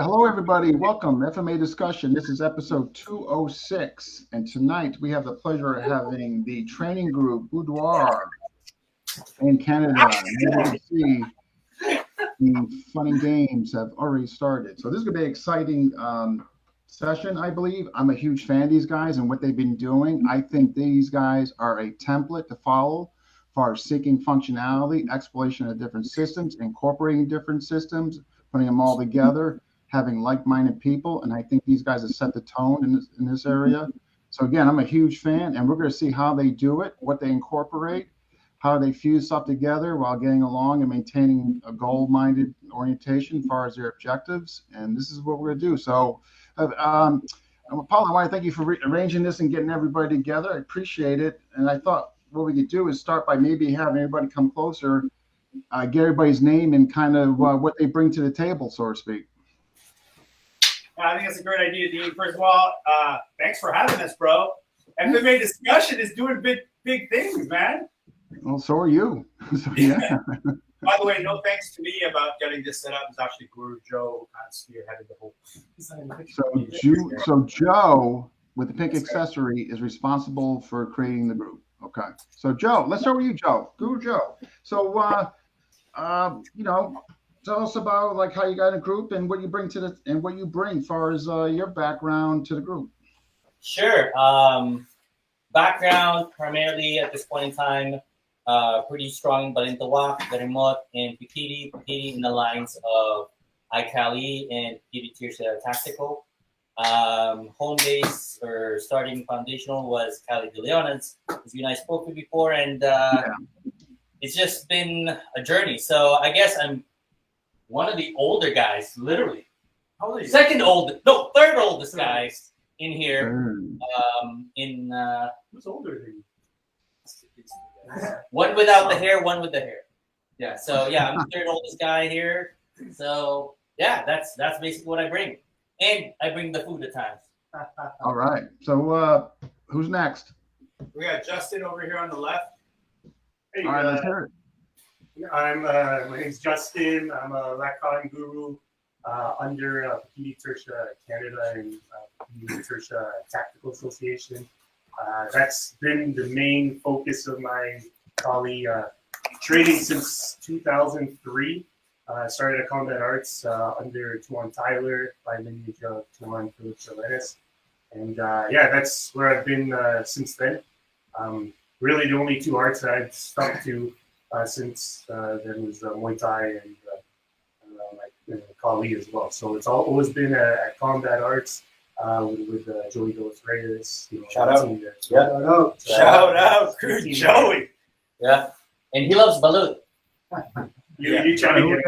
hello everybody. Welcome, FMA discussion. This is episode 206, and tonight we have the pleasure of having the training group Boudoir in Canada. And you can see the fun and games have already started. So this is going to be an exciting session, I believe. I'm a huge fan of these guys and what they've been doing. I think these guys are a template to follow for seeking functionality, exploration of different systems, incorporating different systems, putting them all together, having like-minded people, and I think these guys have set the tone in this area. So again, I'm a huge fan, and we're going to see how they do it, what they incorporate, how they fuse stuff together while getting along and maintaining a goal-minded orientation as far as their objectives, and this is what we're going to do. So, Paul, I want to thank you for arranging this and getting everybody together. I appreciate it, and I thought what we could do is start by maybe having everybody come closer, get everybody's name and kind of what they bring to the table, so to speak. I think that's a great idea, Dean. First of all, thanks for having us, bro. FMA discussion is doing big things, man. Well, so are you. So, yeah. By the way, no thanks to me about getting this set up. It's actually Guru Joe kind of spearheaded the whole thing. So Joe, with the pink accessory, is responsible for creating the group. Okay. So Joe, let's start with you, Joe. Guru Joe. So, tell us about like how you got a group and what you bring to what you bring as far as your background to the group. Sure. Background primarily at this point in time, pretty strong Balintawak, Garimot, and Pikiti in the lines of iCali and Pikiti Tirsa Tactical. Home base or starting foundational was Cali de Leones, as you and I spoke to before, and it's just been a journey. So I guess I'm one of the older guys, literally. Third oldest guys in here. Who's older than you? One without the hair, one with the hair. Yeah. So yeah, I'm the third oldest guy here. So yeah, that's basically what I bring. And I bring the food at times. All right. So who's next? We got Justin over here on the left. Hey, All right, let's hear it. my name's Justin. I'm a Lacon guru under Pikiti Tirsa Canada and Pikiti Tirsa Tactical Association. That's been the main focus of my Kali training since 2003. I started at Combat Arts under Tuan Tyler by lineage of Tuan Philip Chalenis. And that's where I've been since then. Really the only two arts that I've stuck to since then was Muay Thai and Kali as well. So it's always been at Combat Arts with Joey Dos Reyes. Shout out. Shout out, Joey. Yeah. And he loves balut. You try to get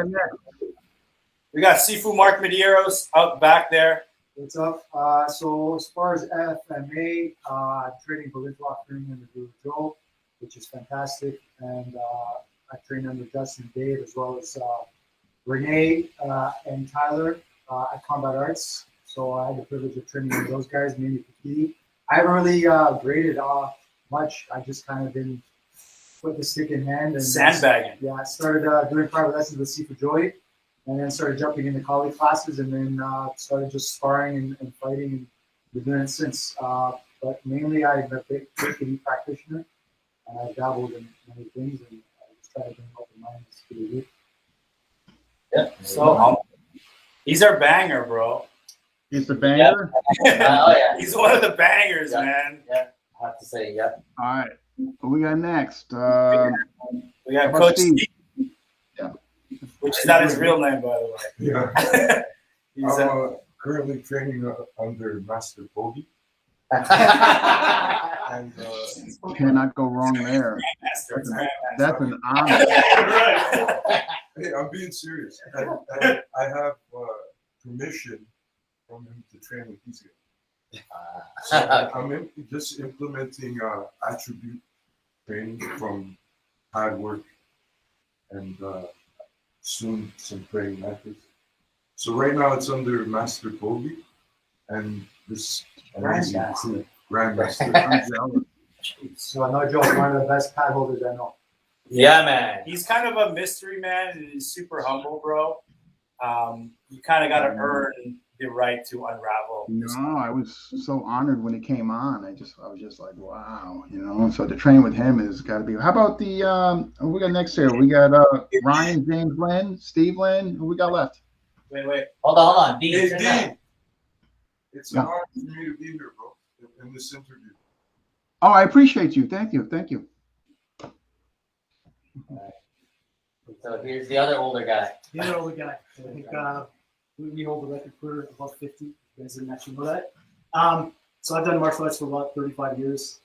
We got Sifu Mark Medeiros out back there. What's up? So as far as FMA, I'm training Boudoir training under Guru Joe, which is fantastic. And I train under Justin Dave as well as Renee and Tyler at Combat Arts. So I had the privilege of training with those guys, mainly Pikiti. I haven't really graded much. I just kind of been put the stick in hand and Sandbagging. Yeah, I started doing private lessons with Sifu Joy, and then started jumping into Kali classes, and then started just sparring and fighting, and been doing it since. But mainly, I'm a big Pikiti practitioner, and I dabbled in many things, and I just try to bring open minds to the group. Yeah. So he's our banger, bro. He's the banger. Yeah. He's one of the bangers, Yeah. man. Yeah. I have to say, yeah. All right. Who we got next? We got about Coach Steve? Steve, Yeah. which is not his real name, by the way. Yeah, He's I'm currently training under Master Bogey, and Cannot go wrong there. Grandmaster. That's an honor. hey, I'm being serious. I have permission from him to train with these guys. So I'm just implementing attribute training from hard work and soon some training methods. So right now it's under Master Bogey and this amazing crew, Grandmaster. So I know Joe's one of the best pad holders I know. Yeah, man. He's kind of a mystery man and he's super humble, bro. you kind of got to earn the right to unravel. No, I was so honored when he came on. I was just like, wow, So to train with him has got to be. How about the who we got next here? We got Ryan, James Lynn, Steve Lynn. Who we got left? Wait. Hold on. Dean, Hey, turn Dean. that. It's an honor for me to be here, bro, in this interview. Oh, I appreciate you. Thank you. So here's the other older guy. The other older guy. I think we hold the record for above 50. You guys didn't actually know that. So I've done martial arts for about 35 years.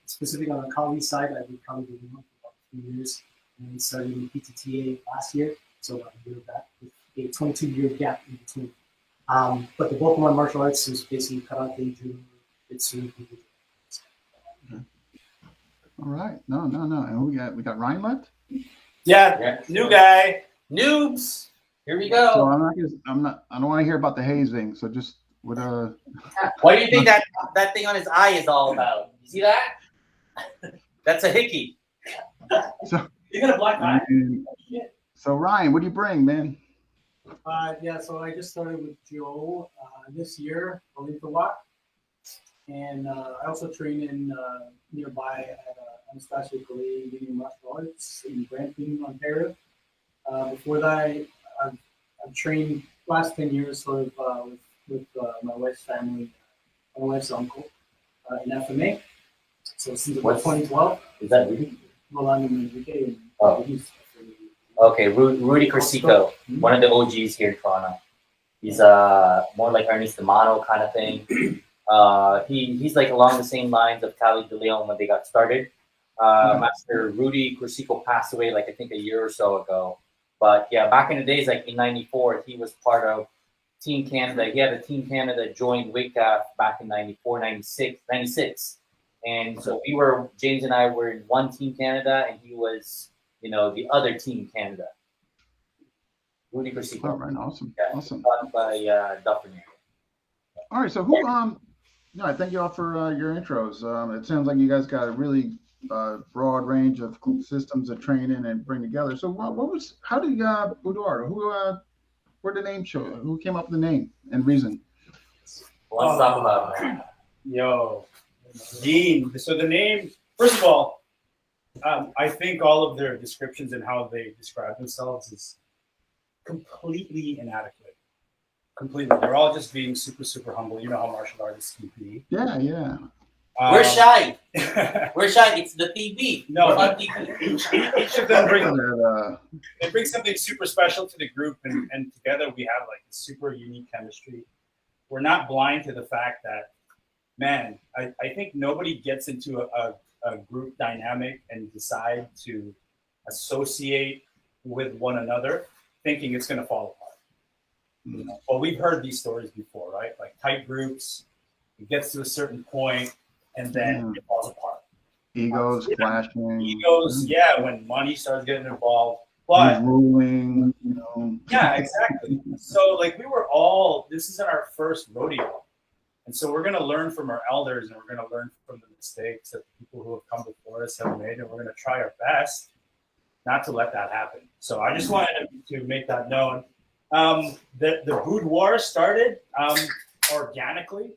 Specifically on the Kali side, I did Kali for about 3 years. And we started in PTTA last year, so about a year back, with a 22-year gap in between. But the bulk of my martial arts is basically karate, judo, jitsu. All right. No. And who we got Ryan left. Yeah, new guy. Noobs. Here we So go. I don't want to hear about the hazing. So just with a. What do you think that thing on his eye is all about? You see that? That's a hickey. So You got a black eye? So Ryan, what do you bring, man? So I just started with Joe this year, Boudoir, and I also train in nearby at Untitled Filipino Martial Arts in Brampton, Ontario. Before that, I've trained last 10 years sort of with my wife's family, my wife's uncle in FMA. So since about 2012. Is that Rudy? Well, I'm in the UK. Oh. Okay, Rudy Corsico, one of the OGs here in Toronto. He's more like Ernest Demano kind of thing. He's like along the same lines of Cali De Leon when they got started. Master Rudy Corsico passed away like I think a year or so ago. But yeah, back in the days, like in '94, he was part of Team Canada. He had a Team Canada joined WICAF back in '94, '96. And so James and I were in one Team Canada, and he was, the other Team Canada. Rudy Corsico. All right, awesome. Yeah, Awesome. taught by Dufferin. All right, so who I thank you all for your intros. It sounds like you guys got a really broad range of systems of training and bring together. So how did Boudoir, where the name show? Who came up with the name and reason? Let's talk about it. Yo, Dean. So the name, first of all, I think all of their descriptions and how they describe themselves is completely inadequate. Completely. They're all just being super, super humble. You know how martial artists can be. Yeah. We're shy. We're shy. It's the TV. No, We're on TV. each of them bring something super special to the group, and together we have like a super unique chemistry. We're not blind to the fact that, man, I think nobody gets into a group dynamic and decide to associate with one another thinking it's going to fall apart. Well, we've heard these stories before, right? Like tight groups, it gets to a certain point, and then it falls apart. Egos clashing. Egos, yeah, when money starts getting involved. But ruling, Yeah, exactly. So like this isn't our first rodeo. And so we're gonna learn from our elders, and we're gonna learn from the mistakes that the people who have come before us have made, and we're gonna try our best not to let that happen. So I just wanted to make that known. The Boudoir started organically.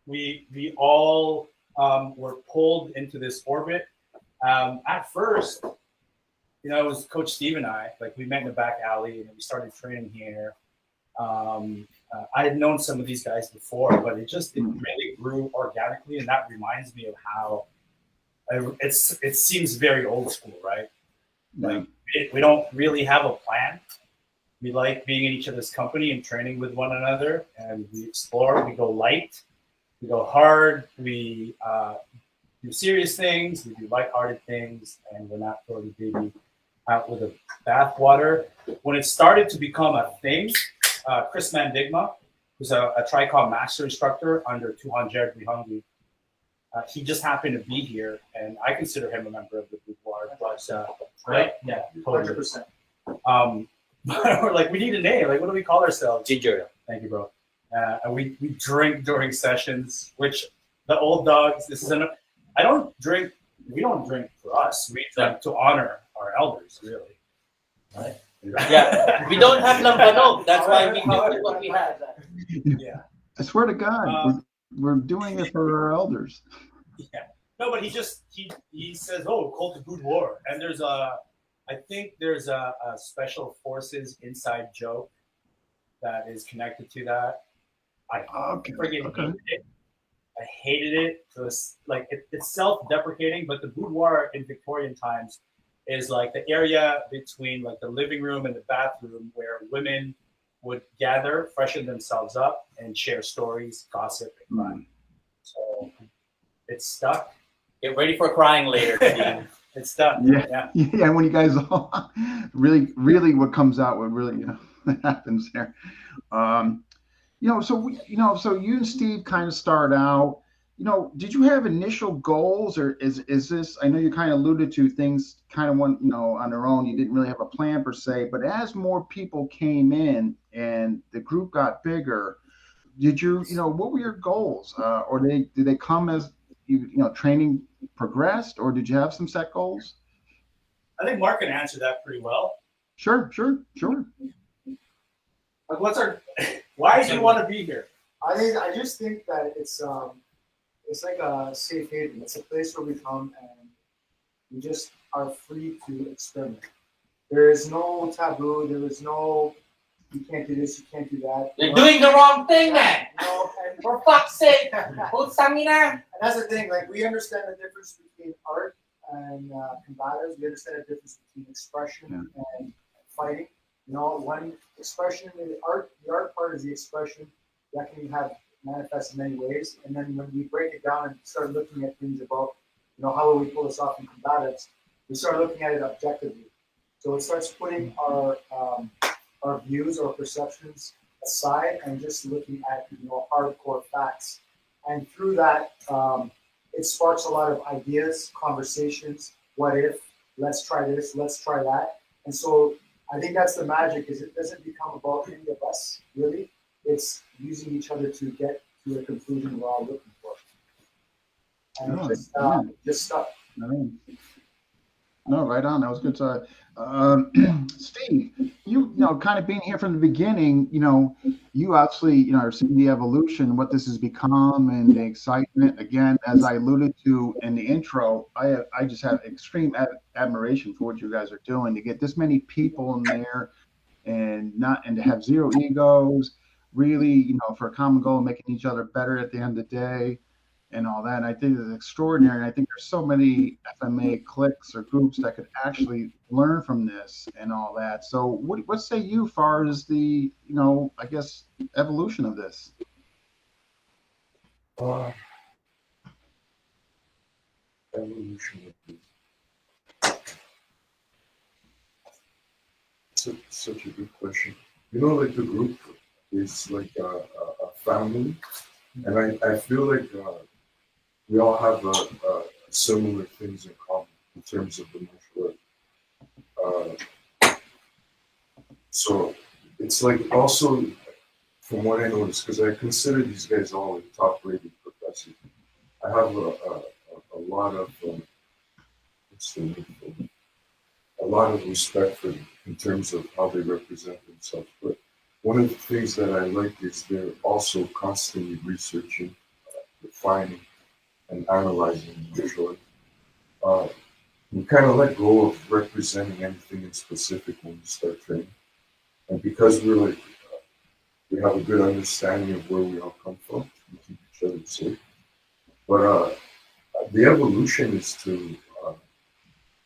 We all were pulled into this orbit. At first, it was Coach Steve and I. Like we met in the back alley, and we started training here. I had known some of these guys before, but it really grew organically, and that reminds me of how it seems very old school, right? Like we don't really have a plan. We like being in each other's company and training with one another, and we explore. We go light, we go hard, we do serious things, we do lighthearted things, and we're not throwing the baby out with the bathwater. When it started to become a thing, Chris Mandigma, who's a Tricom master instructor under 200 Rihungi, he just happened to be here, and I consider him a member of the Boudoir. Right? Yeah, totally. 100%. We're like, we need a name. Like, what do we call ourselves? Ginger. Thank you, bro. And we drink during sessions, which the old dogs, I don't drink, we don't drink for us. We drink to honor our elders, really. Right? Yeah, we don't have lambanog. That's why we do what we have. Yeah. I swear to God, we're doing it for our elders. Yeah. No, but he says, "Oh, called the Boudoir," and I think there's a special forces inside joke that is connected to that. I hated it. I hated it. It was like it's self-deprecating, but the boudoir in Victorian times is like the area between like the living room and the bathroom where women would gather, freshen themselves up, and share stories, gossip, and cry. So it's stuck. Get ready for crying later, Steve. It's stuck. Yeah. When you guys all really what comes out, what really happens there. So you and Steve kind of start out. Did you have initial goals, or is this? I know you kind of alluded to things kind of went on their own. You didn't really have a plan per se, but as more people came in and the group got bigger, did you what were your goals, or did they come as training progressed, or did you have some set goals? I think Mark can answer that pretty well. Sure. Like, why do you want to be here? I just think that it's like a safe haven. It's a place where we come and we just are free to experiment. There is no taboo. There is no, you can't do this, you can't do that. You're doing the wrong thing, man. And For fuck's sake, hold stamina. that's the thing. Like, we understand the difference between art and combatives. We understand the difference between expression and fighting. One expression in the art part is the expression that can have manifest in many ways. And then when we break it down and start looking at things about, how will we pull this off in combatives, we start looking at it objectively. So it starts putting our views or perceptions aside and just looking at hardcore facts. And through that, it sparks a lot of ideas, conversations. What if? Let's try this. Let's try that. And so I think that's the magic. Is it doesn't become about any of us really. It's using each other to get to a conclusion we're all looking for. And just stuff. No, right on. That was good. So, Steve, you kind of being here from the beginning, you obviously, are seeing the evolution, what this has become, and the excitement. Again, as I alluded to in the intro, I just have extreme admiration for what you guys are doing to get this many people in there, and to have zero egos, really, for a common goal, making each other better at the end of the day. And all that. And I think it's extraordinary. And I think there's so many FMA cliques or groups that could actually learn from this and all that. So what say you as far as the, I guess, evolution of this? Evolution of this. Such a good question. Like the group is like a family. And I feel like we all have similar things in common in terms of the martial art. So it's like also, from what I noticed, because I consider these guys all like top-rated professors, I have a lot of a lot of respect for them in terms of how they represent themselves. But one of the things that I like is they're also constantly researching, refining, and analyzing martial art. We kind of let go of representing anything in specific when we start training. And because we have a good understanding of where we all come from, we keep each other safe. But the evolution is to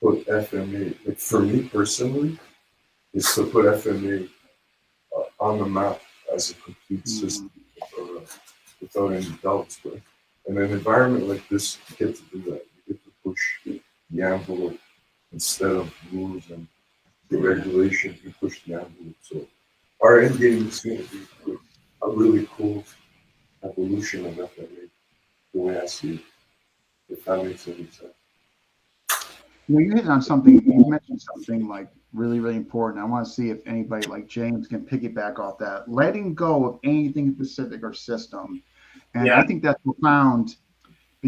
put FMA, like for me personally, is to put FMA on the map as a complete system without any doubts. But in an environment like this, you get to do that. You get to push the envelope instead of rules and the regulations. You push the envelope. So our end game is going to be a really cool evolution of FMA, the way I see it, if that makes any sense. You hit on something. You mentioned something like really, really important. I want to see if anybody like James can piggyback off that. Letting go of anything specific or system, and I think that's profound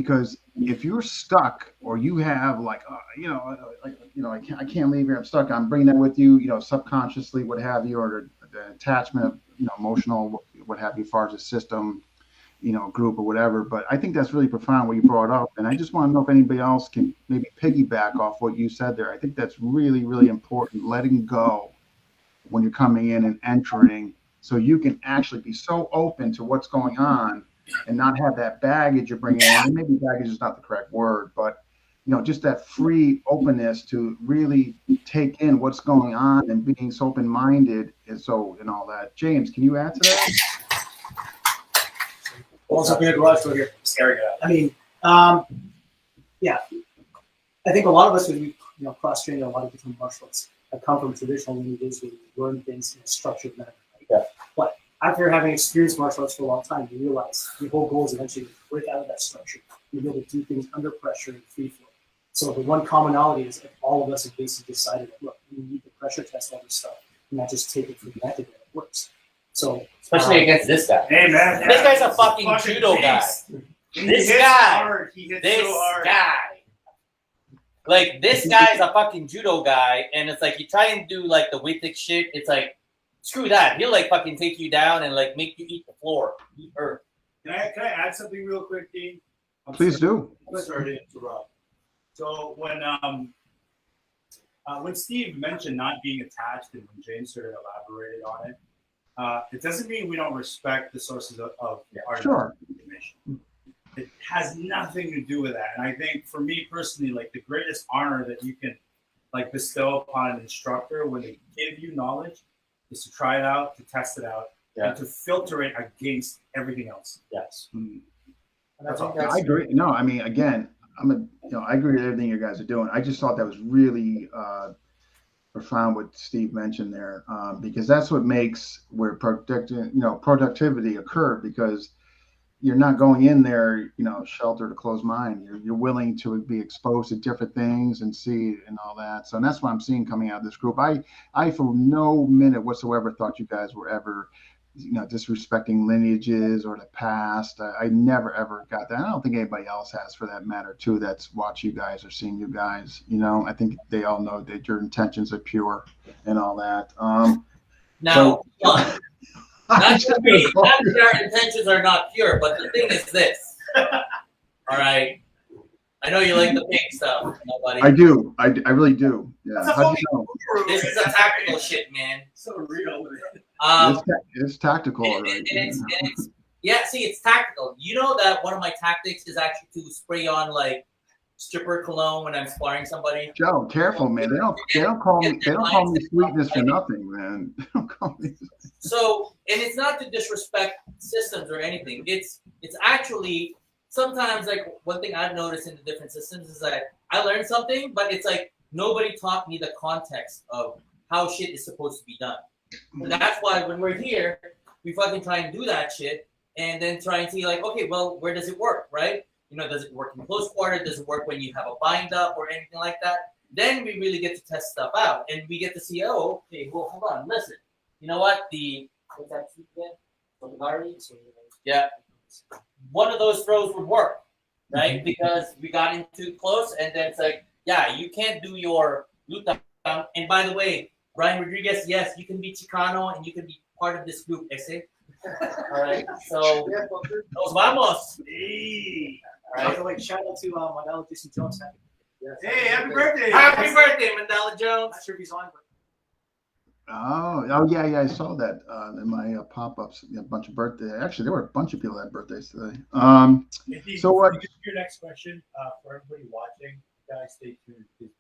because if you're stuck or you have like, I can't leave here, I'm stuck, I'm bringing that with you, subconsciously, what have you, or the attachment of, emotional, what have you, as far as a system, group or whatever. But I think that's really profound what you brought up. And I just want to know if anybody else can maybe piggyback off what you said there. I think that's really, really important, letting go when you're coming in and entering, so you can actually be so open to what's going on and not have that baggage you're bringing in. And maybe baggage is not the correct word, but just that free openness to really take in what's going on and being so open-minded and all that. James, can you add to that? Also, good rush over here. Scary guy. I mean, yeah, I think a lot of us who cross-train a lot of different martial arts have come from traditional lineages where we learn things in a structured manner. Right? Yeah. But after having experienced martial arts for a long time, you realize the whole goal is eventually to break out of that structure. You're able to do things under pressure and free flow. So the one commonality is that all of us have basically decided that, look, we need to pressure test all this stuff and not just take it for granted that it works. So Especially against this guy. Hey man, This guy's a fucking judo guy. This guy. This guy. Like, this guy is a fucking judo guy, and it's like, you try and do, like, the weightlifting shit, it's like, screw that. He'll, like, fucking take you down and, like, make you eat the floor. Eat earth. Can I add something real quick, Dean? Please do. I'm sorry to interrupt. So when Steve mentioned not being attached and when James sort of elaborated on it, it doesn't mean we don't respect the sources of our information. It has nothing to do with that. And I think for me personally, like, the greatest honor that you can like bestow upon an instructor when they give you knowledge is to try it out, to test it out, and to filter it against everything else. Yes. and I think that's I agree. No, I mean, again, I agree with everything you guys are doing. I just thought that was really profound what Steve mentioned there, because that's what makes where productivity occur, because you're not going in there, sheltered or closed mind. You're willing to be exposed to different things and see and all that. So and that's what I'm seeing coming out of this group. I for no minute whatsoever thought you guys were ever, disrespecting lineages or the past. I never ever got that. I don't think anybody else has, for that matter, too. That's watch you guys or seeing you guys. I think they all know that your intentions are pure and all that. Now, not that our intentions are not pure, but the thing is this. All right. I know you like the pink stuff, buddy. I do. I really do. Yeah. How'd you know? This is a tactical shit, man. So real. It's tactical, and right? It's tactical. You know that one of my tactics is actually to spray on like stripper cologne when I'm sparring somebody. Joe, careful, man. They don't call me sweetness for nothing, man. They don't call me. So, and it's not to disrespect systems or anything. It's actually sometimes, like, one thing I've noticed in the different systems is that I learned something, but it's like nobody taught me the context of how shit is supposed to be done. And that's why when we're here, we fucking try and do that shit and then try and see, like, okay, well, where does it work, right? Does it work in close quarter? Does it work when you have a bind up or anything like that? Then we really get to test stuff out, and we get to see, oh, okay, well, hold on, listen. You know what? What's that again? Yeah. One of those throws would work, right? Because we got in too close, and then it's like, yeah, you can't do your loot down. And by the way, Brian Rodriguez, yes, you can be Chicano and you can be part of this group, ese. All right, so nos vamos. Hey. All right. Like, shout out to Mandela Jason Jones. Hey, happy birthday! Happy birthday, Mandela Jones. Not sure if he's on, but Oh yeah, I saw that in my pop-ups. A bunch of birthdays. Actually, there were a bunch of people that had birthdays today. So what? Your next question for everybody watching, guys, stay tuned because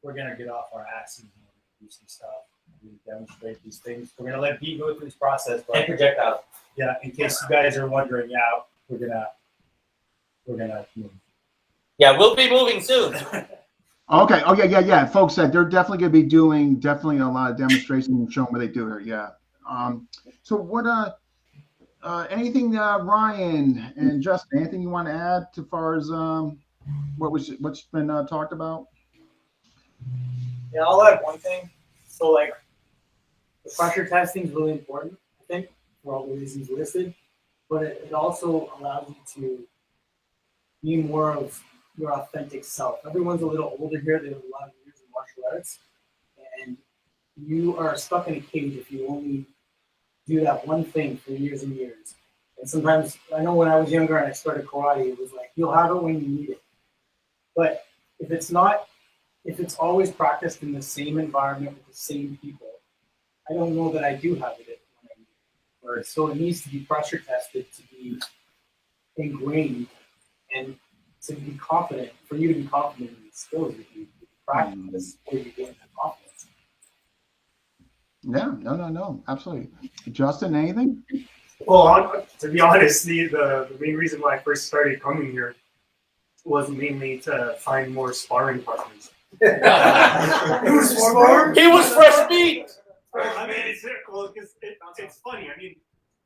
we're gonna get off our asses and do some stuff. We demonstrate these things. We're gonna let Pete go through this process, but And project out. yeah, in case you guys are wondering, yeah, we're gonna move. Yeah, we'll be moving soon. Okay. Oh yeah. Folks said they're definitely going to be doing a lot of demonstrations and showing what they do here. Yeah. So what? Anything, Ryan and Justin? Anything you want to add as far as what's been talked about? yeah, I'll add one thing. So, like, the pressure testing is really important, I think, for all the reasons listed. But it also allows you to be more of your authentic self. Everyone's a little older here. They have a lot of years in martial arts, and you are stuck in a cage if you only do that one thing for years and years. And sometimes, I know when I was younger and I started karate, it was like, you'll have it when you need it. But if it's always practiced in the same environment with the same people, I don't know that I do have it when I need it. So it needs to be pressure tested to be ingrained and to be confident, for you to be confident in the skills that you practice where you gain that confidence. Yeah, no, absolutely. Justin, anything? Well, to be honest, the main reason why I first started coming here was mainly to find more sparring partners. He was fresh meat. I mean, it's cool because it's funny. I mean,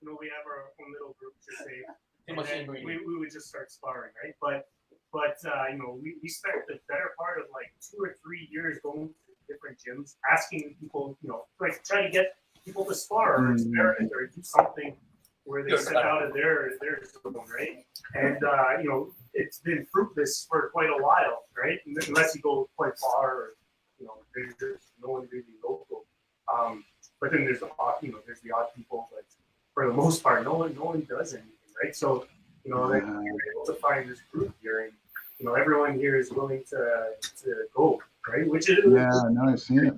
we have our own little group to say, and then we would just start sparring, right? But we spent the better part of like 2 or 3 years going to different gyms, asking people, like trying to get people to spar or experiment or do something where they step out of their zone, right? And it's been fruitless for quite a while, right? Unless you go quite far, or there's no one really local. But then there's the odd people, but for the most part, no one does anything, right? So we're able to find this group here, and everyone here is willing to go, right? Which is I've seen it.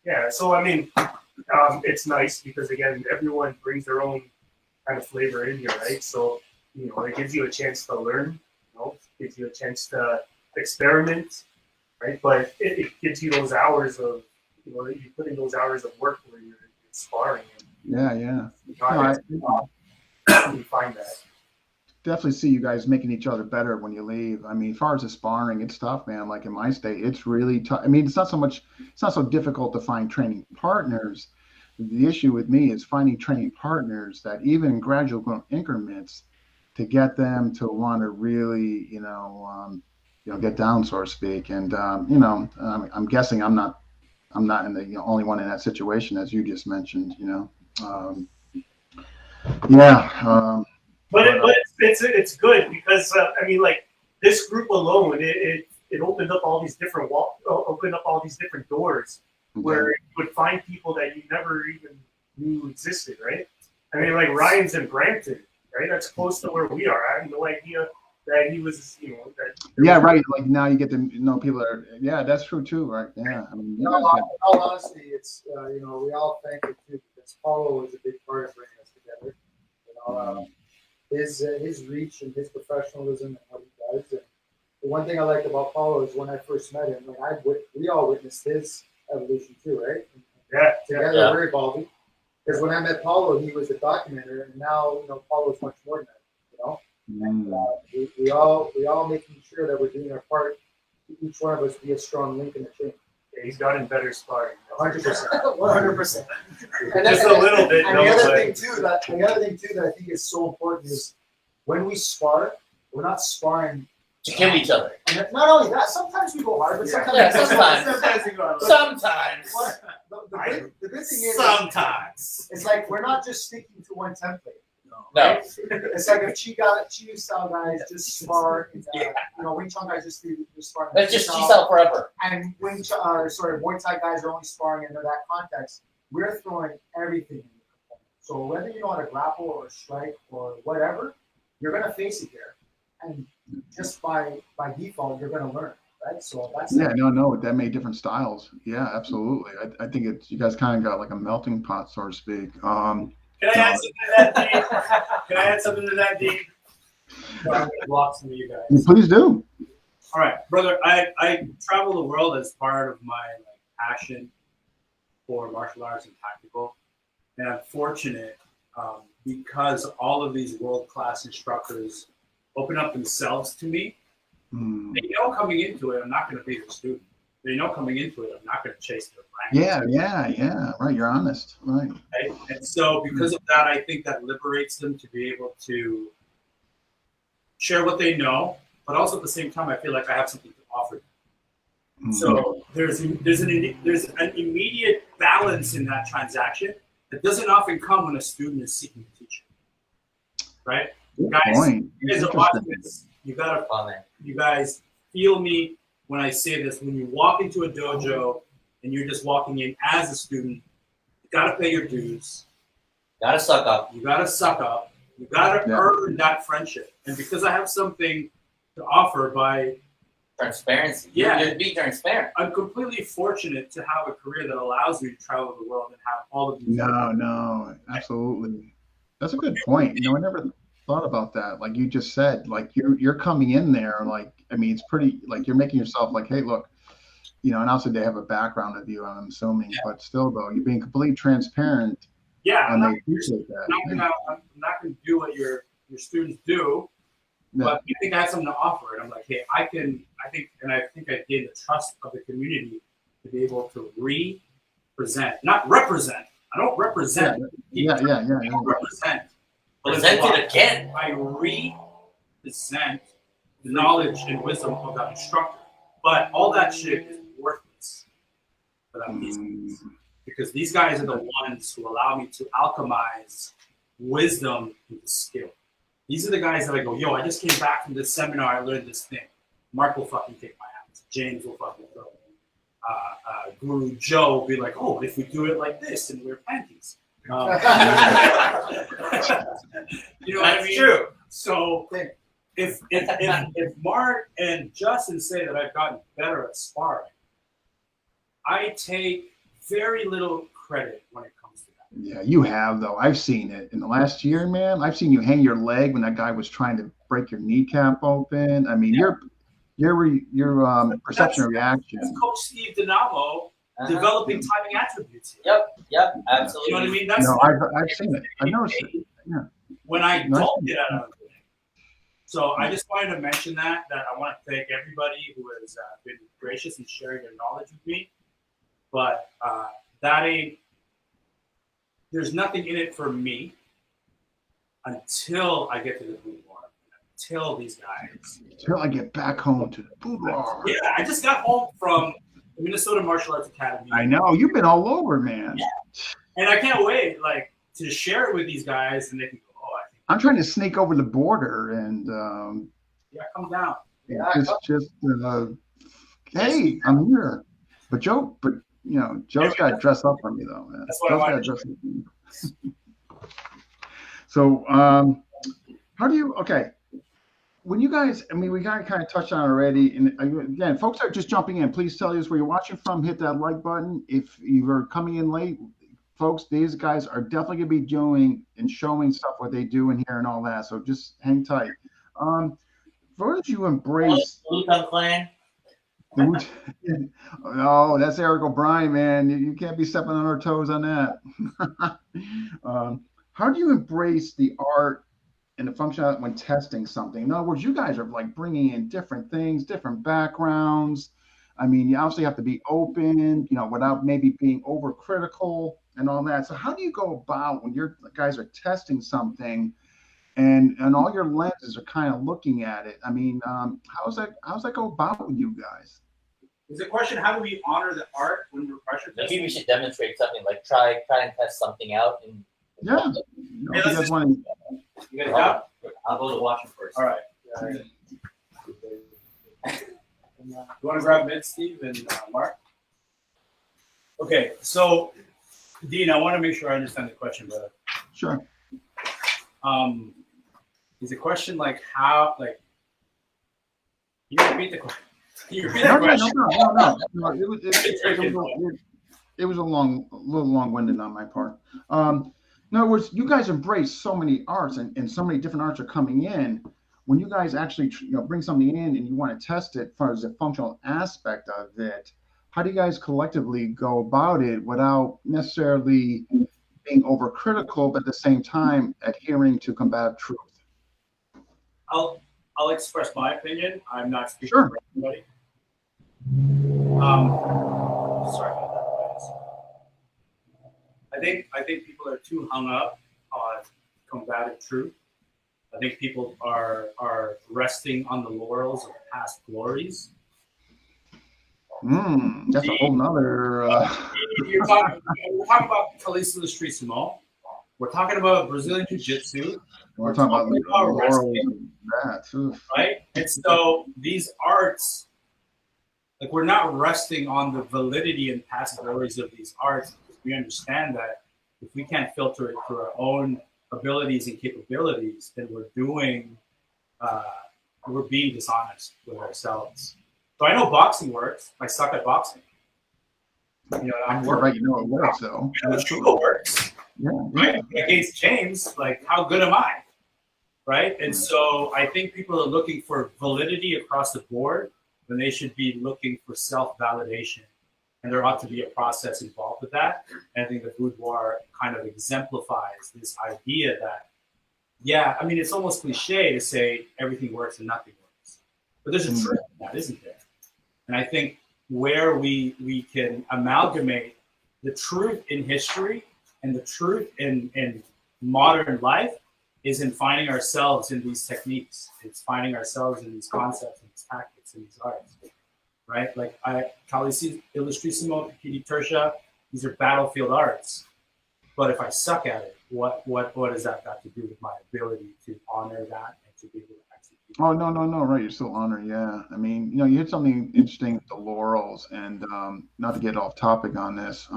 Yeah. So I mean, it's nice because again, everyone brings their own kind of flavor in here, right? So it gives you a chance to learn, gives you a chance to experiment, right? But it gives you those hours of you put in those hours of work where you're sparring. And you find that. Definitely see you guys making each other better when you leave. I mean, as far as the sparring, it's tough, man. Like in my state, it's really tough. I mean, it's not so difficult to find training partners. The issue with me is finding training partners that even in gradual increments to get them to want to really, get down, so to speak. And, I'm guessing I'm not in the only one in that situation, as you just mentioned, But it's good because I mean, like this group alone, it opened up all these different doors where you would find people that you never even knew existed, right? I mean, like Ryan's in Brampton, right? That's close to where we are. I had no idea that he was, right. Like now you get to know people that are, that's true too, right? Yeah. I mean, in all honesty, it's, we all thank you too, because Paulo was a big part of bringing us together. His reach and his professionalism and what he does. And the one thing I liked about Paulo is when I first met him, we all witnessed his evolution too, right? Together we're evolving. Because when I met Paulo, he was a documenter, and now Paulo's much more than that. And, we all making sure that we're doing our part. Each one of us be a strong link in the chain. Yeah, he's gotten better sparring. 100%. 100%. Just a little bit. And the other thing too that I think is so important is when we spar, we're not sparring to kill each other. And not only that, sometimes we go hard, but sometimes we go hard. Sometimes. The good thing is sometimes it's like we're not just sticking to one template. No. It's like if Chi style guys just spar, Wing Chun guys just spar. That's just Chi style forever. And Muay Thai guys are only sparring under that context. We're throwing everything in the component. So whether you know how to grapple or strike or whatever, you're gonna face it here, and just by default, you're gonna learn, right? So that's that made different styles. Yeah, absolutely. I think you guys kind of got like a melting pot, so to speak. Can I add something to that, Dave? Can I add something to that, Dave? Lots of you guys. Please do. All right, brother. I travel the world as part of my passion for martial arts and tactical, and I'm fortunate because all of these world-class instructors open up themselves to me. They know coming into it, I'm not going to be their student. They know coming into it, I'm not going to chase their rank. Yeah. Right, you're honest. Right. And so because of that, I think that liberates them to be able to share what they know, but also at the same time, I feel like I have something to offer them. So there's an immediate balance in that transaction that doesn't often come when a student is seeking a teacher. Right? Guys are watching this. you gotta, Comment. you guys feel me when I say this. When you walk into a dojo and you're just walking in as a student, you gotta pay your dues. Gotta suck up. You gotta suck up. You gotta Yeah. earn that friendship. And because I have something to offer by Transparency. Yeah. You're be transparent. I'm completely fortunate to have a career that allows me to travel the world and have all of these. No, absolutely. That's a good point. I never thought about that. Like you just said, like you're coming in there, like, I mean, it's pretty, like you're making yourself like, hey, look, and also they have a background of you, I'm assuming, but still though, you're being completely transparent, Yeah, and they appreciate that. I'm not gonna do what your students do, but I think I have something to offer. And I'm like, hey, I think I gained the trust of the community to be able to not represent. I don't represent. Yeah. I don't represent. Present it again. I represent the knowledge and wisdom of that instructor. But all that shit is worthless without these guys. Because these guys are the ones who allow me to alchemize wisdom into skill. These are the guys that I go, yo, I just came back from this seminar, I learned this thing. Mark will fucking kick my ass. James will fucking throw it. Guru Joe will be like, oh, if we do it like this and wear panties. You know what I mean? True. So if Mark and Justin say that I've gotten better at sparring, I take very little credit when it comes to that. Yeah, you have though. I've seen it in the last year, man. I've seen you hang your leg when that guy was trying to break your kneecap open. I mean, your perception of reaction. That's Coach Steve Dinamo developing timing attributes. Yep, absolutely. You know what I mean? That's I've seen it. I've noticed it. Yeah. When I don't get out of it. So I just wanted to mention that I want to thank everybody who has been gracious in sharing their knowledge with me. But there's nothing in it for me until I get to the Boudoir, until these guys. Until I get back home to the Boudoir. Yeah, I just got home from the Minnesota Martial Arts Academy. I know, you've been all over, man. Yeah. And I can't wait, to share it with these guys, and they can go, oh, I think. I'm trying to sneak over the border and Come down. hey, I'm here. But Joe's got to dress up for me though, man. That's what I wanted. Dress up for me. So, when you guys, we kind of touched on it already, and again, folks are just jumping in. Please tell us where you're watching from. Hit that like button. If you are coming in late, folks, these guys are definitely going to be doing and showing stuff what they do in here and all that. So just hang tight. Where did you embrace? Clan. Oh, that's Eric O'Brien, man. You can't be stepping on our toes on that. How do you embrace the art and the function when testing something? In other words, you guys are bringing in different things, different backgrounds. You obviously have to be open, without maybe being overcritical and all that. So how do you go about when your guys are testing something and all your lenses are kind of looking at it? How's that go about with you guys? Is the question, how do we honor the art when we're pressure testing? Maybe we should demonstrate something, try and test something out. Yeah. Hey, You guys want to? You guys got? I'll go to watch him first. All right. You want to grab mid, Steve and Mark? Okay, so Dean, I want to make sure I understand the question, brother. Sure. Is the question how, can you repeat the question? Can you repeat the No. It was a little long-winded on my part. In other words, you guys embrace so many arts and so many different arts are coming in. When you guys actually bring something in and you want to test it as a functional aspect of it, how do you guys collectively go about it without necessarily being overcritical, but at the same time adhering to combative truth? I'll express my opinion. I'm not speaking Sure. for everybody. Sorry about that, guys. I think people are too hung up on combative truth. I think people are resting on the laurels of past glories. That's a whole nother. We're talking about Khaleesi the Street Sumo. We're talking about Brazilian Jiu-Jitsu, We're talking about wrestling. laurels and that. Oof. Right? And so these arts, like we're not resting on the validity and possibilities of these arts because we understand that if we can't filter it through our own abilities and capabilities, then we're being dishonest with ourselves. So I know boxing works. I suck at boxing. You know, I'm Right, working. you know it works though. You know, the judo works. Yeah. Right? Against James, like how good am I? Right? And so I think people are looking for validity across the board when they should be looking for self-validation. And there ought to be a process involved with that. And I think the Boudoir kind of exemplifies this idea that, yeah, I mean, it's almost cliche to say everything works and nothing works. But there's a truth in that, isn't there? And I think where we can amalgamate the truth in history and the truth in modern life is in finding ourselves in these techniques. It's finding ourselves in these concepts and these tactics and these arts, right? Like Calici Illustrissimo, Pikiti Tertia, these are battlefield arts. But if I suck at it, what has that got to do with my ability to honor that and to be able to execute? Oh, no, right. You're still honor. Yeah. I mean, you know, you hit something interesting with the laurels, and not to get off topic on this,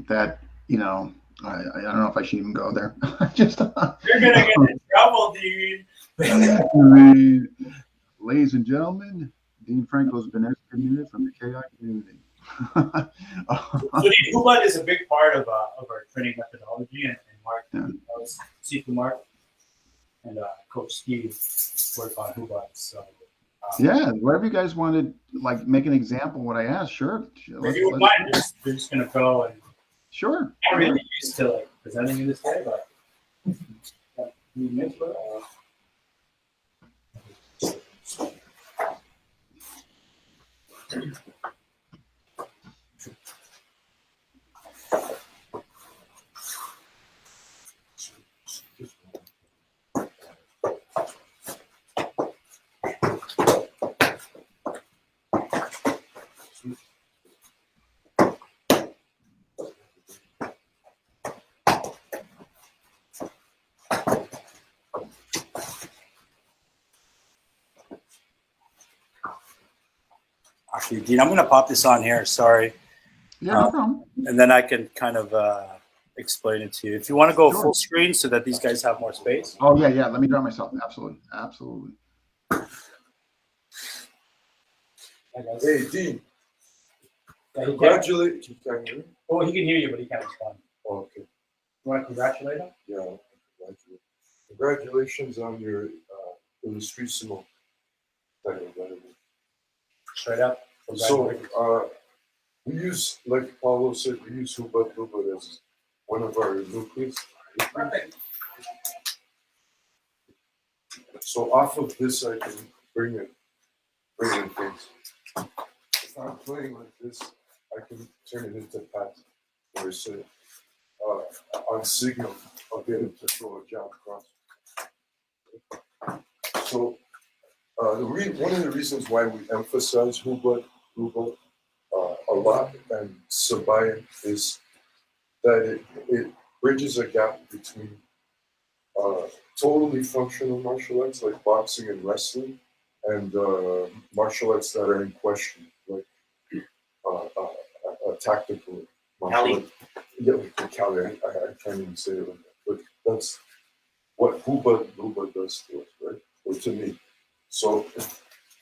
that, you know, I don't know if I should even go there. Just You're gonna get in trouble, dude. I mean, ladies and gentlemen, Dean Franco's been excommunicated from the KI community. So Hubud is a big part of our training methodology, and Mark knows Sifu Mark and Coach Steve work on Hubud. So yeah, whatever you guys wanted, like make an example of what I asked, sure. if you would mind, we're just gonna go and Sure. I'm really used to like presenting in this way, but you mentor. Actually, Dean, I'm going to pop this on here. Sorry. Yeah, no problem. And then I can kind of explain it to you. If you want to go Sure. full screen so that these guys have more space. Oh, yeah. Let me draw myself. Absolutely. Hey, Dean. Yeah, Congratulations. You can't hear me? Oh, he can hear you, but he can't respond. Oh, okay. You want to congratulate him? Yeah. Congratulations on your Illustrissimo title. Straight up. So we use, like Paulo said, we use Hubud as one of our nucleus. So off of this, I can bring in things. If I'm playing like this, I can turn it into pass. Or say, on signal, I'll get him to throw a jab across. So one of the reasons why we emphasize Hubud a lot and Sabayan is that it bridges a gap between totally functional martial arts like boxing and wrestling and martial arts that are in question, like tactical martial arts. Yeah, Cali. I can't even say it like that, but that's what Hubud does to us, right? Or to me. So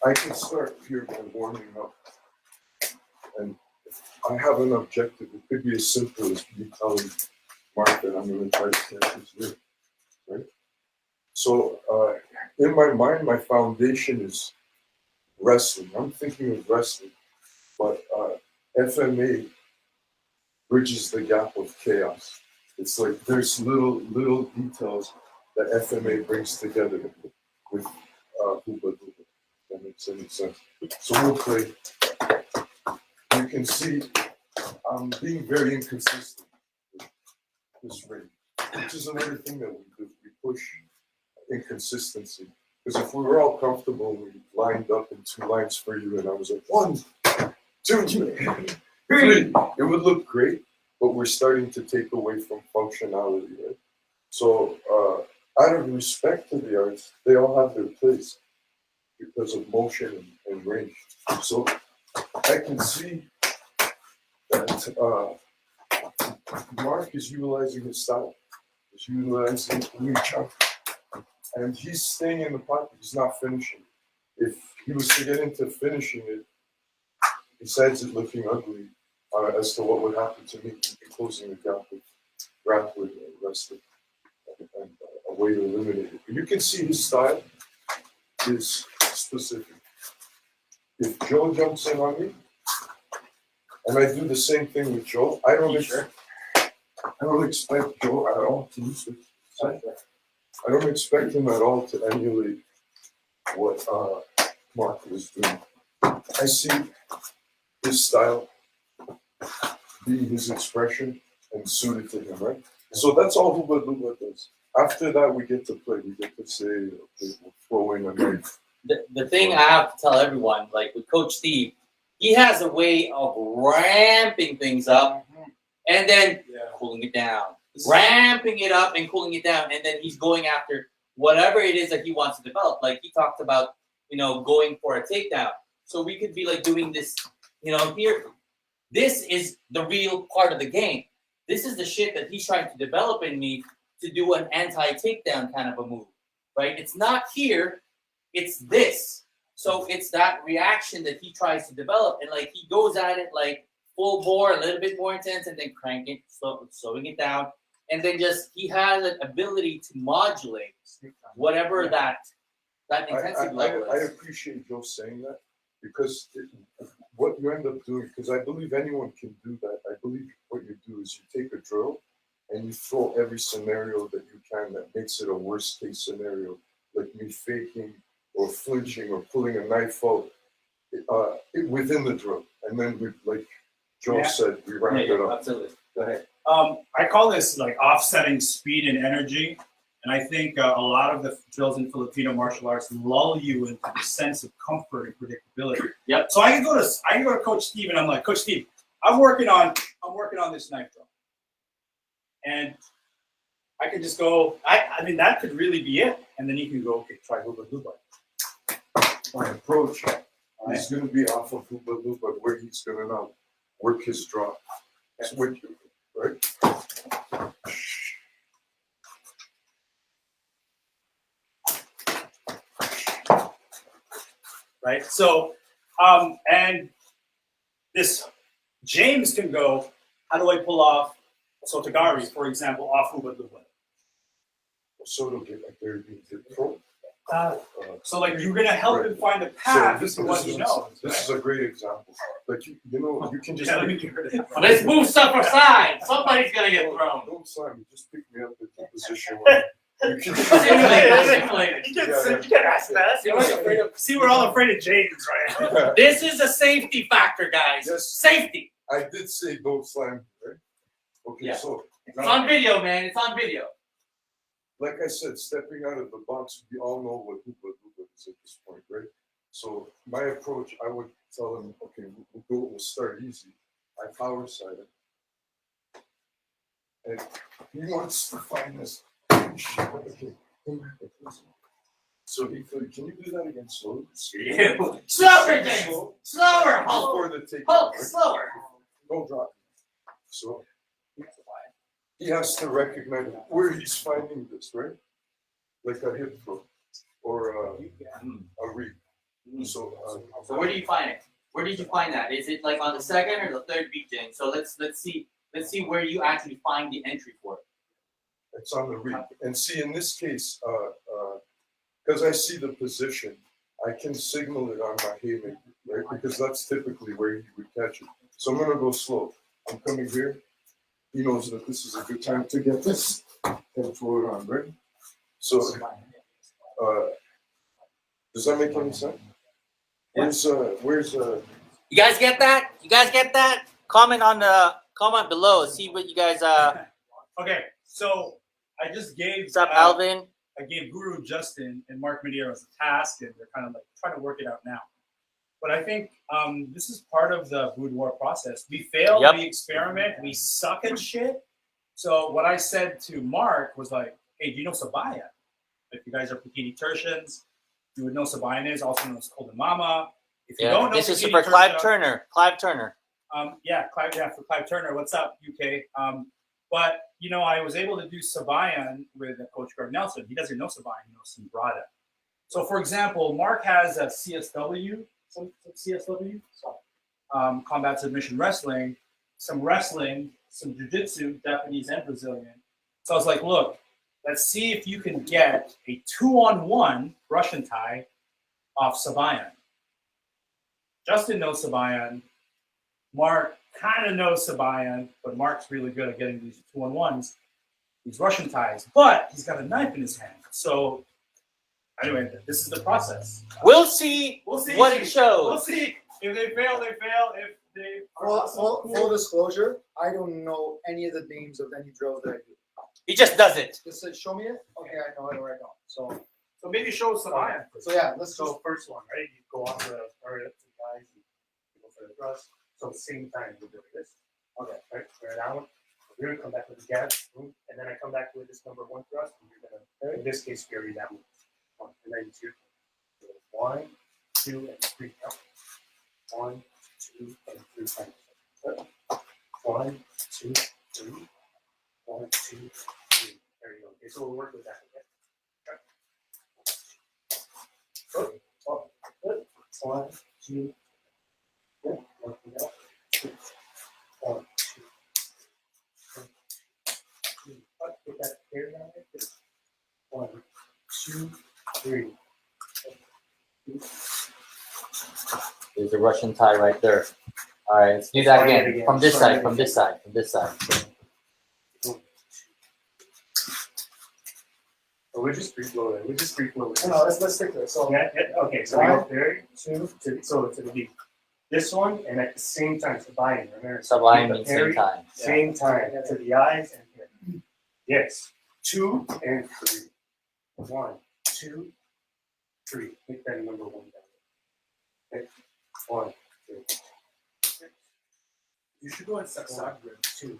I can start here by warming up, and I have an objective. It could be as simple as me telling Mark that I'm going to try to catch this here, right? So in my mind, my foundation is wrestling. I'm thinking of wrestling, but FMA bridges the gap of chaos. It's like there's little details that FMA brings together with Hubud. That makes any sense. So we'll play. You can see I'm being very inconsistent with this rate, which is another thing that we do. We push inconsistency. Because if we were all comfortable, we lined up in two lines for you, and I was like, 1, 2, 3, it would look great, but we're starting to take away from functionality, right? So out of respect to the arts, they all have their place because of motion and range. So I can see that Mark is utilizing his style. He's utilizing Wing Chun. And he's staying in the pocket. He's not finishing. If he was to get into finishing it, besides it looking ugly, as to what would happen to me, he'd be closing the gap with grappling and wrestling and a way to eliminate it. But you can see his style is specific. If Joe jumps in on me, and I do the same thing with Joe, I don't expect Joe at all to use it. I don't expect him at all to emulate what Mark was doing. I see his style being his expression and suited to him, right? So that's all Huba Luba does. After that, we get to play. We get to say, okay, we'll throw in a knife. The thing I have to tell everyone, like with Coach Steve, he has a way of ramping things up and then cooling it down. Ramping it up and cooling it down, and then he's going after whatever it is that he wants to develop. Like he talked about, going for a takedown. So we could be like doing this, here. This is the real part of the game. This is the shit that he's trying to develop in me to do an anti-takedown kind of a move, right? It's not here, it's this. So it's that reaction that he tries to develop, and like he goes at it like full bore, a little bit more intense, and then crank it, slowing it down. And then just he has an ability to modulate whatever that intensity level I is. appreciate Joe saying that because what you end up doing, because I believe anyone can do that. I believe what you do is you take a drill and you throw every scenario that you can that makes it a worst case scenario, like me faking or flinching or pulling a knife out within the drill. And then we, like Joe said, we ramp it up. Absolutely. Go ahead. I call this like offsetting speed and energy. And I think a lot of the drills in Filipino martial arts lull you into the sense of comfort and predictability. Yep. So I can go to Coach Steve and I'm like, Coach Steve, I'm working on this knife drill. And I could just go, I mean, that could really be it. And then he can go, okay, try Huba Luba. My approach is going to be off of Huba Luba, where he's going to now work his draw. Switch, right? Right? So, and this James can go, how do I pull off Sotogari, for example, off Huba Luba? So it'll get like there to throw. So like you're gonna help him find a path to what he knows. This is a great example. Like you can just Let's move stuff aside. Somebody's gonna get thrown. Don't sign me. Just pick me up at the position. You can Simulated. You can't ask that. See, we're all afraid of James, right? This is a safety factor, guys. Yes. Safety. I did say don't slam, right? Okay, Yeah. so It's on video, man. It's on video. like I said, stepping out of the box, we all know what Huba Luba is at this point, right? So my approach, I would tell him, okay, we'll start easy. I power side it. And he wants to find this. Okay. So he could, can you do that again slowly? Slower, James. Slower, Hulk. Before the take. Hulk, slower. Don't drop. So he has to recognize where he's finding this, right? Like a hip throw or a reap. So where do you find it? Where did you find that? Is it like on the second or the third beat, James? So let's see where you actually find the entry for it. it's on the reap. And see, in this case, because I see the position, I can signal it on my haymaker, right? Because that's typically where he would catch it. So I'm gonna go slow. I'm coming here. He knows that this is a good time to get this and throw it on, right? So, does that make any sense? Where's You guys get that? You guys get that? Comment below. See what you guys Okay, so I just gave What's up, Alvin? I gave Guru Justin and Mark Medeiros a task, and they're kind of like trying to work it out now. But I think this is part of the Boudoir process. We fail, Yep. we experiment, we suck at shit. So what I said to Mark was like, hey, do you know Sabayan? If you guys are Bikini Tertians, you would know Sabayan is, also known as Golden Mama. If you don't know This is Bikini for Clive Tertia, Turner. Clive Turner. For Clive Turner. What's up, UK? But you know, I was able to do Sabayan with Coach Greg Nelson. He doesn't know Sabayan, he knows Sombrada. So, for example, Mark has a CSW, combat submission wrestling, some jiu-jitsu, Japanese and Brazilian. So I was like, look, let's see if you can get a 2-on-1 Russian tie off Sabayan. Justin knows Sabayan. Mark kind of knows Sabayan, but Mark's really good at getting these 2-on-1s, these Russian ties. But he's got a knife in his hand. So anyway, this is the process. We'll see. We'll see what it shows. We'll see. If they fail, they fail. If they are Full disclosure, I don't know any of the names of any drills that I do. He just does it. Just say, show me it. Okay, I know it or I don't. So maybe show us Sabayan. So yeah, let's go. So first one, right? You go on the guys, you go for the thrust. So same time we're doing this. Okay, right? We're that one. We're gonna come back with the gas, boom, and then I come back with this number 1 thrust, and you're gonna, in this case, carry that one. And then you 1, 2, and 3 count. 1, 2, and 3 times. 1, 2, 3. 1, 2, 3. There you go. Okay, so we'll work with that. Okay. Good. 1, 2. Good. Work with that. 1, 2. 3. Get that carry on it. 1, 2, 3. There's a Russian tie right there. All right, let's do that again. From this side, from this side, from this side. We're just free flowing. No, let's stick to it. So Okay, so we go there, 2, so to the beat. This one, and at the same time, Sabayan. Remember, Sabayan means same time. Same time to the eyes and here. Yes, 2 and 3. 1, 2, 3. Hit that number 1 down. Okay. 1, 2. You should go and Saksak too.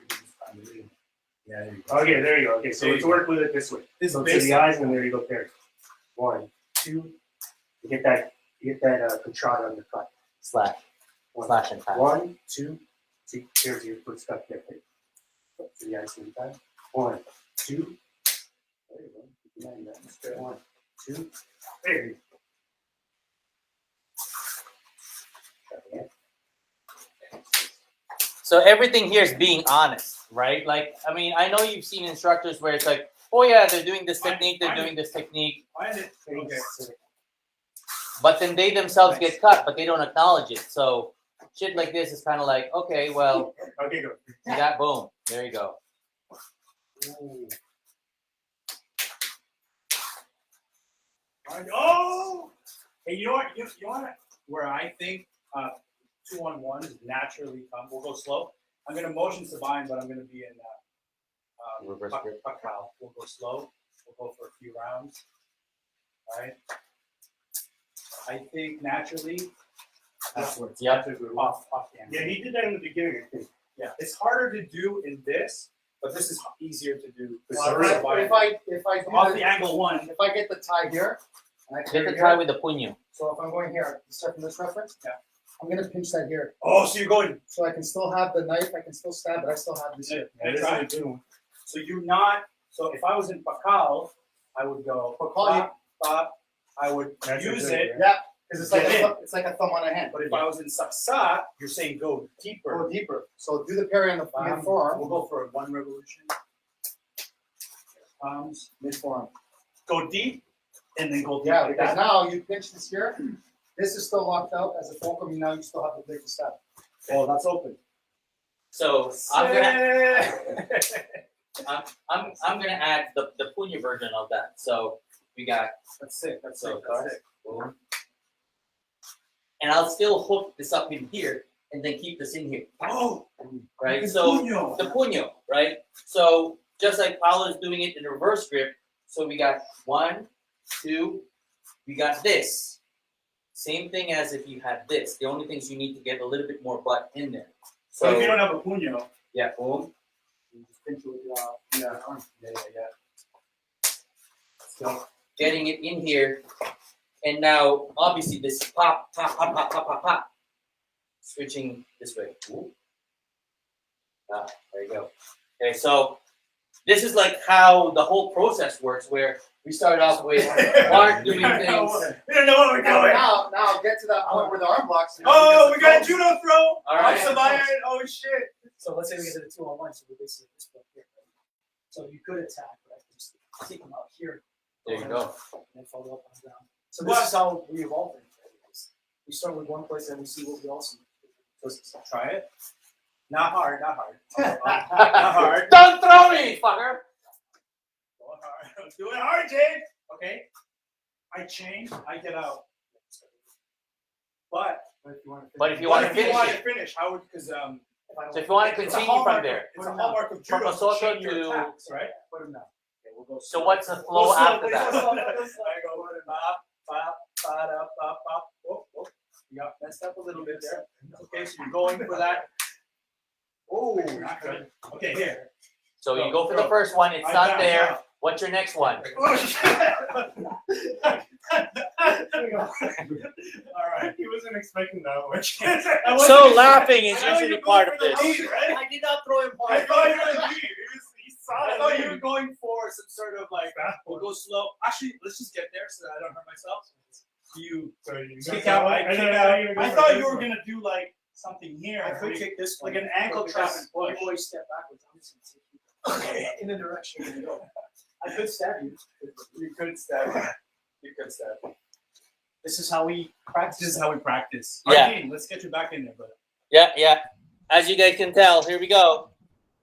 Yeah, there you go. Okay, there you go. Okay, so let's work with it this way. So to the eyes, and there you go, there. 1, 2. You get that contrada on the cut. Slash and tie. 1, 2. See, here's your foot stuck there. To the eyes same time. 1, 2. There you go. 1, 2. There you go. So everything here is being honest, right? Like, I mean, I know you've seen instructors where it's like, oh yeah, they're doing this technique, they're doing this technique. Okay. But then they themselves get cut, but they don't acknowledge it. So shit like this is kind of like, okay, well, Okay, go. you got boom. There you go. Ooh. Oh! Hey, you know what? You want where I think 2-on-1s naturally come. We'll go slow. I'm going to motion Sabayan, but I'm going to be in Reverse grip. Pakal. We'll go slow. We'll go for a few rounds. All right. I think naturally. Backwards. Yeah. Off the angle. Yeah, he did that in the beginning, I think. Yeah. It's harder to do in this, but this is easier to do. Well, if I do Off the angle 1. if I get the tie here, and I Get clear the here, tie with the puño. so if I'm going here, start from this reference, Yeah. I'm gonna pinch that here, Oh, so you're going. so I can still have the knife, I can still stab, but I still have this here. Yeah, this is a good one. So you're not. So if I was in Pakal, I would go. Pakal, Pop. I would That's use a good, it. Yeah, because it's like Get it's like a thumb on a hand. But if I was in Saksa, you're saying go deeper. Go deeper. So do the parry on the mid forearm. We'll go for 1 revolution. Palms. Mid forearm. Go deep, and then go deep. Yeah, like because that. now you pinch this here. This is still locked out as a fulcrum. Now you still have the blade to stab. Oh, that's open. So I'm gonna add the puño version of that. So we got That's sick. That's so sick. That's cards. sick. Boom. And I'll still hook this up in here and then keep this in here. Oh, Right? it's So puño. the puño, right? So just like Paolo is doing it in reverse grip. So we got 1, 2, we got this. Same thing as if you had this. The only thing is you need to get a little bit more butt in there. So if you don't have a puño, yeah, boom. You just pinch it with your yeah. So getting it in here, and now obviously this pop, pop, pop, pop, pop, pop, pop. Switching this way. Ooh. Ah, there you go. Okay, so this is like how the whole process works, where we start off with Mark doing things. We don't know what we're doing. Now get to that point where the arm blocks. Oh, we got a judo throw. All right. Off some iron. Oh shit. So let's say we get to the 2-on-1, so we're basically this one here. Right? So you could attack, but I can just take them out here. There you go. And then follow up on the ground. So this is how we evolve things. Right? We start with one place and we see what we also Try it. Not hard. Not hard. Not hard. Don't throw me, fucker. Going hard. Do it hard, Jake. Okay. I change. I get out. But But if you want to finish want to it, finish, how would because so if you want to it's a continue hallmark from there, It's a hallmark of From judo. a social chain your to- attacks, right? put them down. Okay, we'll go. so what's the flow after that? I go bop, bop, bop, bop, bop. Oh, oh. You got messed up a little bit there. Okay, so you're going for that. Oh, not good. Okay, here. So you go for the first one, it's not there. What's your next one? Oh, shit. All right. He wasn't expecting that much. So laughing is I know usually you're part going of for the this. lead, right? I did not throw him I thought you were lead. He saw I it. thought you were going for some sort of like, we'll go slow. Actually, let's just get there so that I don't hurt myself. You kick out. I thought you were gonna do like something here. I could kick this like one, an ankle but trap because and push. you always step backwards. I'm just going to take you in the direction you go. I could stab you. You could stab. You could stab. This is how we practice. This is how we practice. Yeah. Arcane, let's get you back in there, brother. Yeah. As you guys can tell, here we go.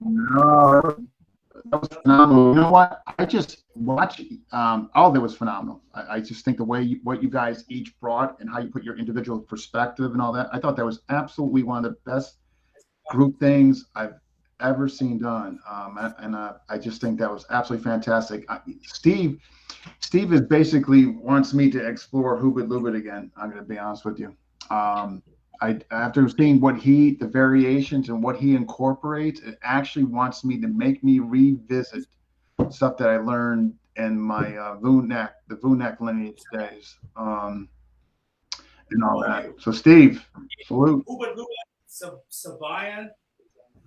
No, that was phenomenal. You know what? I just watched. All of it was phenomenal. I just think the way what you guys each brought and how you put your individual perspective and all that. I thought that was absolutely one of the best group things I've ever seen done. I just think that was absolutely fantastic. Steve is basically wants me to explore Hoobit Loobit again. I'm going to be honest with you. After seeing the variations and what he incorporates, it actually wants me to make me revisit stuff that I learned in my the VUNAC lineage days, and all that. So Steve, salute. Uba Luba, Sabayan,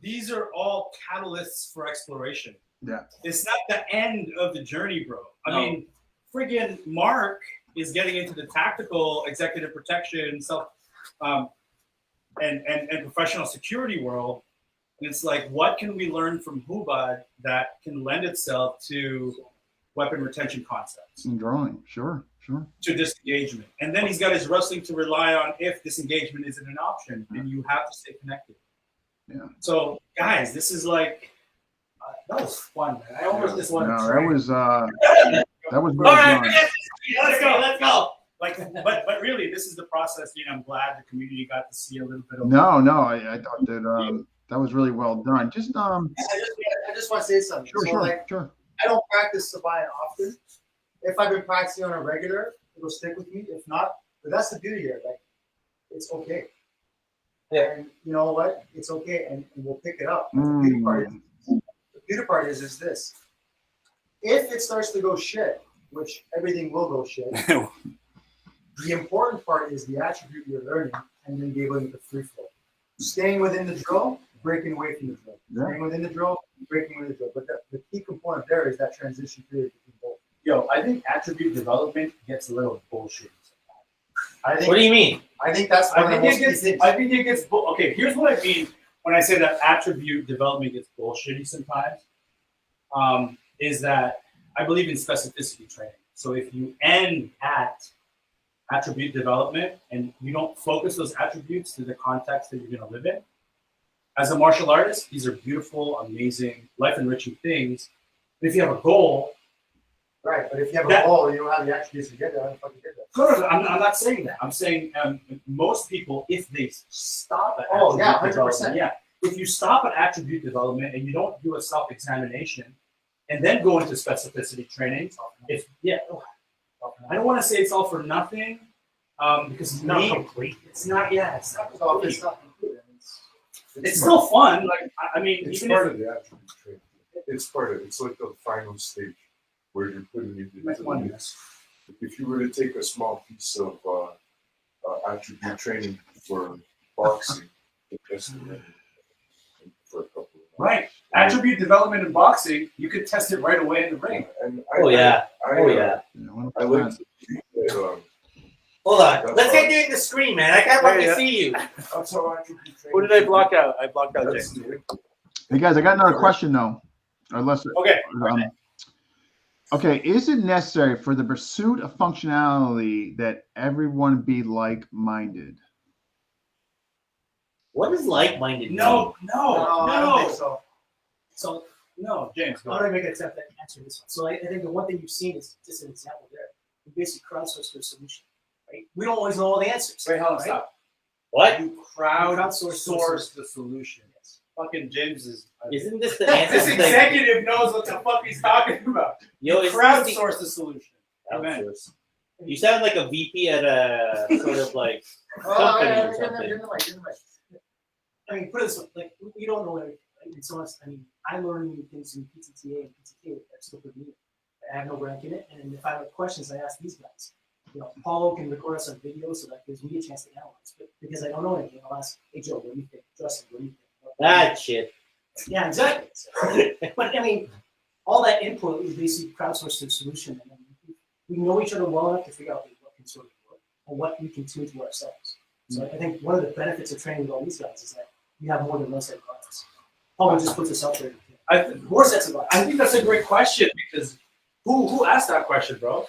these are all catalysts for exploration. Yeah. It's not the end of the journey, bro. I No. mean, friggin' Mark is getting into the tactical executive protection, and professional security world. And it's like, what can we learn from Hubad that can lend itself to weapon retention concepts, And drawing, sure. to disengagement? And then he's got his wrestling to rely on if disengagement isn't an option, and you have to stay connected. Yeah. So, guys, this is like, that was fun, man. I almost just wanted No, to that was All well right, done. let's go. Like, but really, this is the process. You know, I'm glad the community got to see a little bit of. No, I thought that that was really well done. Just I just want to say something. sure. I don't practice Sabayan often. If I've been practicing on a regular, it'll stick with me. If not, but that's the beauty here. Like, it's okay. Yeah. And you know what? It's okay, and we'll pick it up. Mm. The beauty part is this. If it starts to go shit, which everything will go shit, the important part is the attribute you're learning and then being able to free flow. Staying within the drill, breaking away from the drill. Yeah. Staying within the drill, breaking away from the drill. But the key component there is that transition period between both. Yo, I think attribute development gets a little bullshit. I think, What do you mean? I think that's one of the most key things. I think it gets. Okay, here's what I mean when I say that attribute development gets bullshitty sometimes. Is that I believe in specificity training. So if you end at attribute development and you don't focus those attributes to the context that you're going to live in, as a martial artist, these are beautiful, amazing, life-enriching things. But if you have a goal, Right, but if you have a goal and you don't have the attributes to get there, how the fuck you get there? no, I'm not saying that. I'm saying most people, if they stop at Oh, yeah, attribute 100%. development, if you stop at attribute development and you don't do a self-examination and then go into specificity training, I don't want to say it's all for nothing because It's not complete. It's not. Yeah, it's not complete. It's not complete. It's still fun. Like I mean, It's even part if of the attribute training. It's part of it. It's like the final stage. where you're putting it Like into one. this. If you were to take a small piece of attribute training for boxing, test it for a couple of months. Right. Attribute development in boxing, you could test it right away in the ring. And Oh yeah. I Oh yeah. I like to think that, Hold on. Let's get you in the screen, man. I can't fucking see you. that's how attribute training. Who did I block out? I blocked out That's James. it. Hey guys, I got another question though. Unless Okay. okay, is it necessary for the pursuit of functionality that everyone be like-minded? What is like-minded? No, I don't think no, so. So no, James. Go I'm ahead. gonna make an attempt at answering this one. So I think the one thing you've seen is just an example there. We basically crowdsourced their solution, right? We don't always know all the answers. Wait, hold on, right? stop. What? You crowdsource source the solution. Fucking James is. Isn't this the answer? This to the- executive knows what the fuck he's talking about. Yo, is this Crowdsource the solution. the- Amen. Outsource. You sound like a VP at a sort of like company or something. I mean, put it this way, like we don't know everything, right? And so I mean, I learn new things in PTTA and PTK that's still pretty new. I have no rank in it, and if I have questions, I ask these guys. You know, Paulo can record us on video, so that gives me a chance to analyze. But because I don't know anything, I'll ask, hey Joe, what do you think? Justin, what do you think? That shit. Yeah, exactly. But I mean, all that input is basically crowdsourced to a solution, and then we know each other well enough to figure out what can sort of work and what we can tune to ourselves. So I think one of the benefits of training with all these guys is that you have more than one set of clients. Paulo just puts us out there. More sets of clients. I think that's a great question because who asked that question, bro?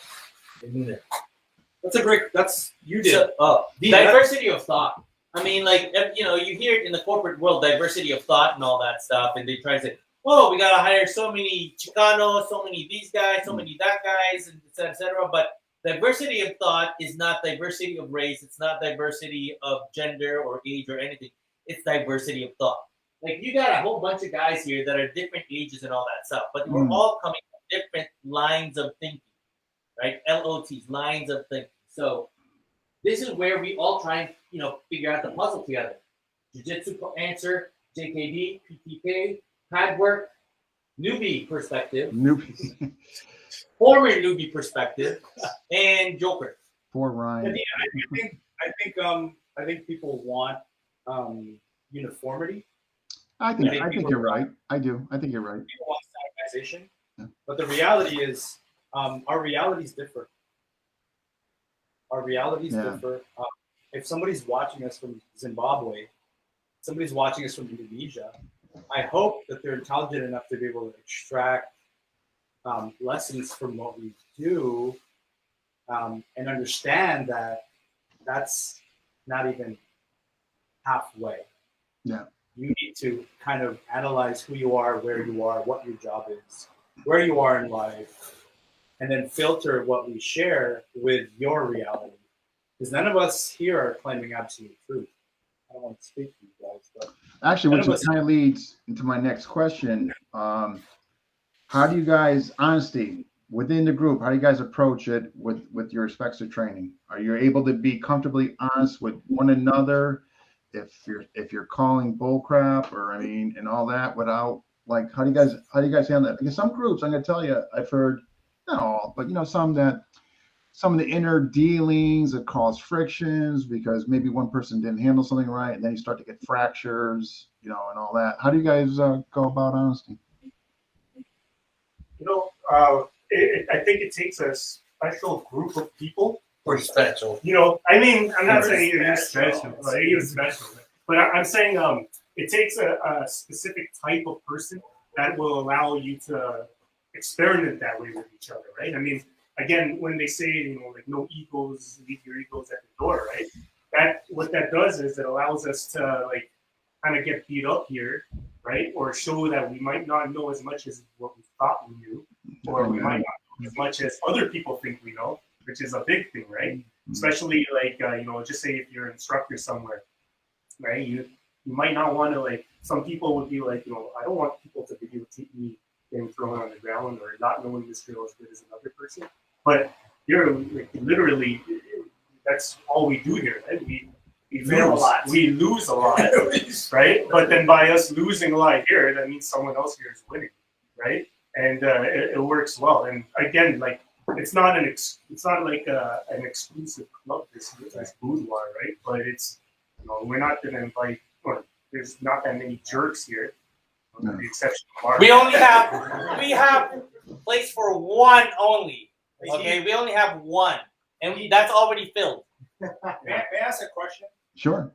That's a great. That's you did. So, diversity of thought. I mean, like, you know, you hear it in the corporate world, diversity of thought and all that stuff, and they try to say, oh, we gotta hire so many Chicanos, so many these guys, so many that guys, and et cetera. But diversity of thought is not diversity of race. It's not diversity of gender or age or anything. It's diversity of thought. Like, you got a whole bunch of guys here that are different ages and all that stuff, but we're all coming from different lines of thinking, right? LOTs, lines of thinking. So this is where we all try and, you know, figure out the puzzle together. Jiu-Jitsu answer, JKD, PTK, pad work, newbie perspective, former newbie perspective, and Joker. Poor Ryan. I think people want uniformity. I think you're right. I do. I think you're right. People want standardization. Yeah. But the reality is, our realities differ. Our realities differ. If somebody's watching us from Zimbabwe, somebody's watching us from Indonesia, I hope that they're intelligent enough to be able to extract lessons from what we do and understand that that's not even halfway. Yeah. You need to kind of analyze who you are, where you are, what your job is, where you are in life, and then filter what we share with your reality. Because none of us here are claiming absolute truth. I don't want to speak to you guys, but actually, which kind of leads into my next question. How do you guys, honesty within the group, how do you guys approach it with your respects to training? Are you able to be comfortably honest with one another if you're calling bull crap or and all that without, like, how do you guys handle that? Because some groups, I'm gonna tell you, I've heard, not all, but some of the inner dealings that cause frictions because maybe one person didn't handle something right, and then you start to get fractures, and all that. How do you guys go about honesty? I think it takes a special group of people. We're special. I'm not saying you're special, but I'm saying it takes a specific type of person that will allow you to experiment that way with each other, right? I mean, again, when they say, like, no egos, leave your egos at the door, right? What that does is it allows us to, like, kind of get beat up here, right? Or show that we might not know as much as what we thought we knew, or we might not know as much as other people think we know, which is a big thing, right? Mm-hmm. Especially, like, just say if you're an instructor somewhere, right? You might not want to, like, some people would be like, I don't want people to be able to take me getting thrown on the ground or not knowing this drill as good as another person. But you're, like, literally, that's all we do here, right? We fail a lot. We lose a lot, right? But then by us losing a lot here, that means someone else here is winning, right? and it works well. And again, like it's not like an exclusive club. This Boudoir, right? But it's we're not going to invite. Or there's not that many jerks here, with the exception of Mark. We have place for one only. Okay, we only have one, and that's already filled. May I ask a question? Sure.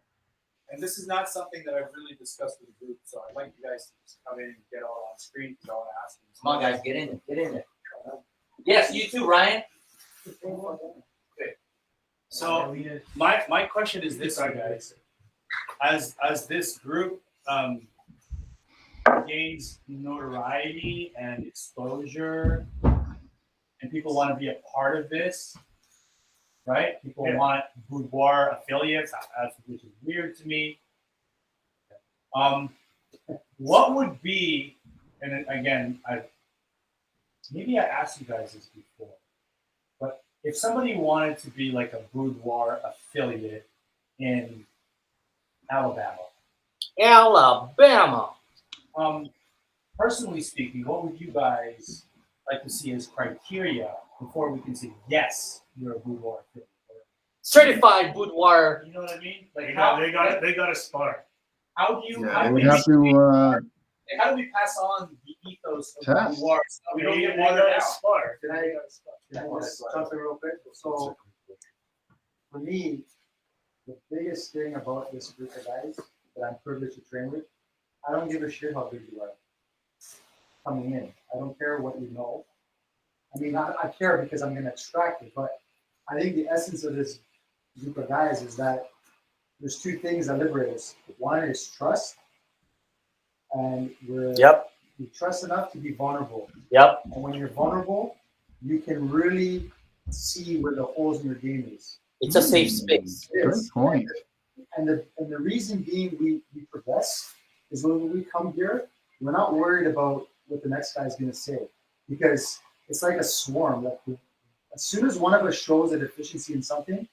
And this is not something that I've really discussed with the group, so I'd like you guys to just come in and get all on screen because I want to ask you. Come on, guys, get in there. Yes, you too, Ryan. Okay. So my question is this, guys. As this group gains notoriety and exposure, and people want to be a part of this, right? People want Boudoir affiliates, which is weird to me. What would be, and again, maybe I asked you guys this before, but if somebody wanted to be like a Boudoir affiliate in Alabama. Personally speaking, what would you guys like to see as criteria before we can say yes, you're a Boudoir affiliate? Certified Boudoir. You know what I mean? Like they got to spar. How do you? Yeah, how, we do have to. how do we pass on the ethos of Test. Boudoir so we don't get They watered got to out? spar. Can I jump in real quick? So for me, the biggest thing about this group of guys that I'm privileged to train with, I don't give a shit how big you are coming in. I don't care what you know. I mean, I care because I'm going to extract it, but I think the essence of this group of guys is that there's two things that liberate us. One is trust, and we trust enough to be vulnerable. Yep. And when you're vulnerable, you can really see where the holes in your game is. It's a safe space. Good point. And the reason being we progress is when we come here, we're not worried about what the next guy's going to say, because it's like a swarm. Like as soon as one of us shows a deficiency in something,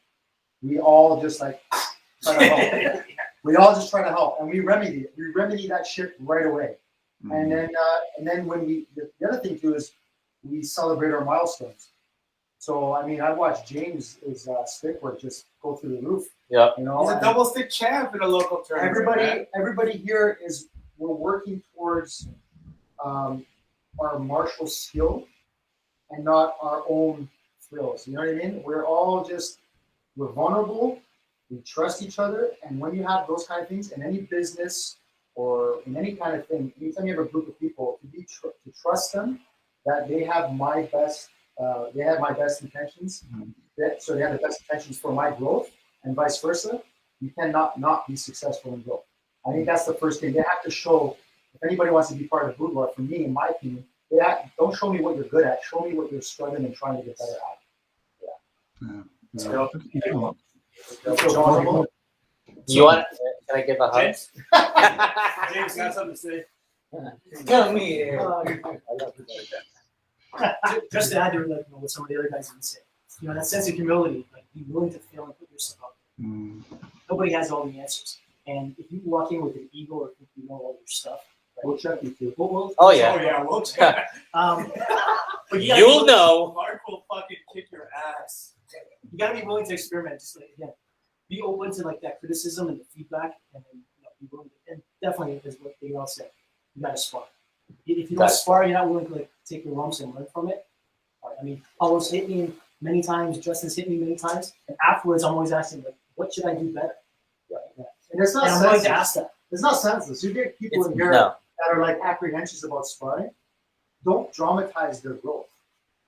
we all just like try to help. We all just try to help, and we remedy it. We remedy that shit right away. And then when the other thing too is we celebrate our milestones. So I mean, I watched James' stick work just go through the roof. Yeah. You know, He's a double stick champ in a local tournament. Everybody here we're working towards our martial skill and not our own thrills. You know what I mean? We're vulnerable. We trust each other, and when you have those kind of things in any business or in any kind of thing, anytime you have a group of people, to trust them that they have my best intentions. So they have the best intentions for my growth, and vice versa. You cannot not be successful in growth. I think that's the first thing. They have to show, if anybody wants to be part of Boudoir, for me, in my opinion, don't show me what you're good at. Show me what you're struggling and trying to get better at. Yeah. You want? Can I give a hug? James, James got something to say. Come here. Just to add to like what some of the other guys would say, that sense of humility, like be willing to fail and put yourself out there. Nobody has all the answers, and if you walk in with an ego or think you know all your stuff, right? We'll check you too. We'll check. But You'll know. Mark will fucking kick your ass. You gotta be willing to experiment. Just like again, be open to like that criticism and the feedback, and then be willing to, and definitely is what they all said. You gotta spar. If you don't spar, you're not willing to like take your lumps and learn from it. I mean, Paulo's hit me many times. Justin's hit me many times, and afterwards, I'm always asking like, what should I do better? Yeah. And it's not. And I'm willing to ask that. It's not senseless. You get people in here that are like apprehensive about sparring. Don't dramatize their growth,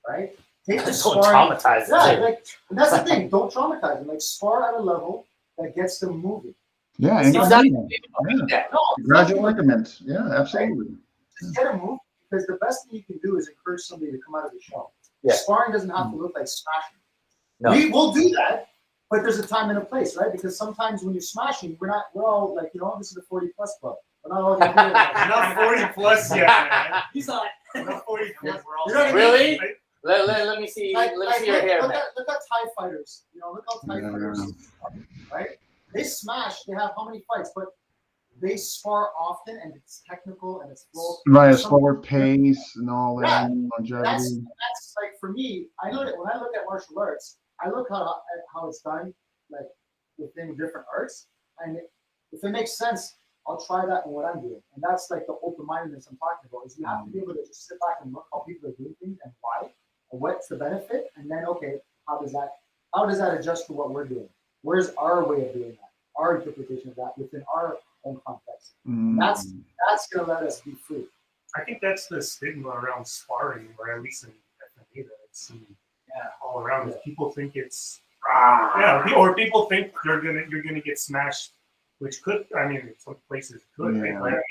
right? Take the Don't sparring. traumatize Yeah, and that's the thing. Don't traumatize them. Like spar at a level that gets them moving. Yeah, It's and not- gradual increments. Yeah, absolutely. Just get them moving, because the best thing you can do is encourage somebody to come out of the shell. Yeah. Sparring doesn't have to look like smashing. No. We will do that, but there's a time and a place, right? Because sometimes when you're smashing, we're all like, this is a 40+ club. We're not all gonna do it. We're not 40 plus yet, man. He's not. We're not 40 plus. We're all You know what I mean? Really? Let me see. Let me see your hair, look man. Look at Thai fighters. Look how Thai fighters, right? They smash. They have how many fights? But they spar often and it's technical and it's slow. Right, a Some- slower pace and all that, Yeah, longevity. That's like for me. I know that when I look at martial arts, I look at how it's done, like within different arts, and if it makes sense, I'll try that in what I'm doing. And that's like the open-mindedness I'm talking about. Is you have to be able to just sit back and look how people are doing things and why, and what's the benefit, and then okay, how does that adjust to what we're doing? Where's our way of doing that? Our interpretation of that within our own context. Mm. That's gonna let us be free. I think that's the stigma around sparring, or at least in FMA that I've seen all around. Is people think it's or people think you're gonna get smashed, which could, I mean, in some places could. Yeah. Right?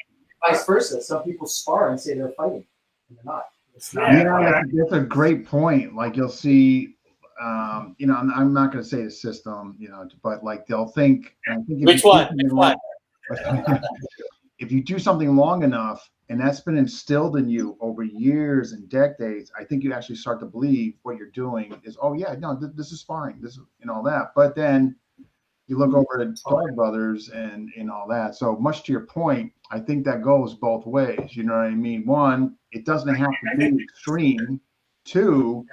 Vice versa. Some people spar and say they're fighting, and they're not. It's not. Yeah, that's a great point. Like you'll see, I'm not going to say the system, but like they'll think. I think if Which you do one? something Which one? if you do something long enough and that's been instilled in you over years and decades, I think you actually start to believe what you're doing is, oh yeah, no, this is sparring, this is all that. But then you look over at Dog Brothers and all that. So much to your point, I think that goes both ways. You know what I mean? One, it doesn't have to be extreme. Two,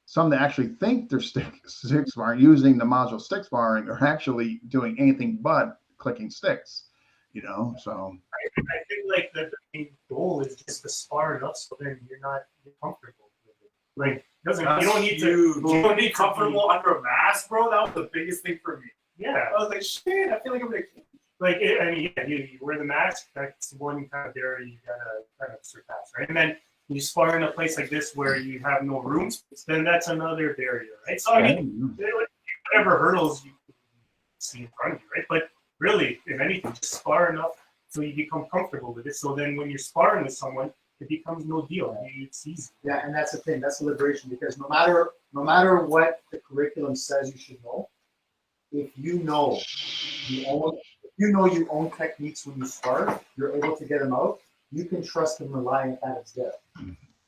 some that actually think they're stick sparring, using the module stick sparring, are actually doing anything but clicking sticks. So I think like the main goal is just to spar enough so then you're comfortable with it. Like you don't need comfortable under a mask, bro. That was the biggest thing for me. Yeah, I was like, shit, I feel like I'm gonna you wear the mask. That's one kind of barrier you gotta kind of surpass, right? And then you spar in a place like this where you have no rooms, then that's another barrier, right? So I mean, whatever hurdles you see in front of you, right? But really, if anything, just spar enough so you become comfortable with it. So then when you're sparring with someone, it becomes no deal. It's easy. Yeah, and that's the thing. That's the liberation, because no matter what the curriculum says you should know, if you know you own techniques when you spar, you're able to get them out. You can trust and rely that it's there.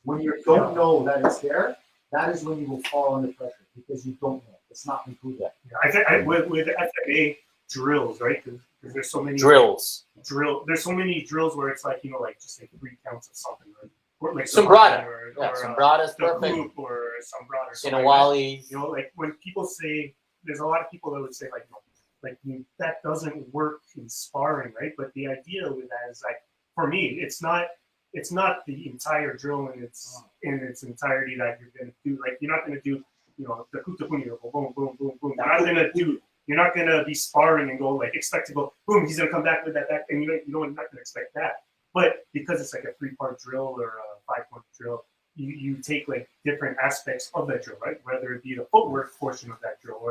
When you don't know that it's there, that is when you will fall under pressure, because you don't know. It's not improved yet. I think with FMA drills, right? Because there's so many Drills. There's so many drills where it's like like just like 3 counts of something, right? Or like Sombrada. or Sombrada's the perfect. hoop or sombrada. Or something Sinawali. like that. Like when people say, there's a lot of people that would say that doesn't work in sparring, right? But the idea with that is like, for me, it's not the entire drill in its entirety that you're gonna do. Like you're not gonna do the kutapuni, boom, boom, boom, boom. You're not gonna be sparring and go like expect to go boom. He's gonna come back with that back, and you're not gonna expect that. But because it's like a 3-part drill or a 5-point drill, you take like different aspects of that drill, right? Whether it be the footwork portion of that drill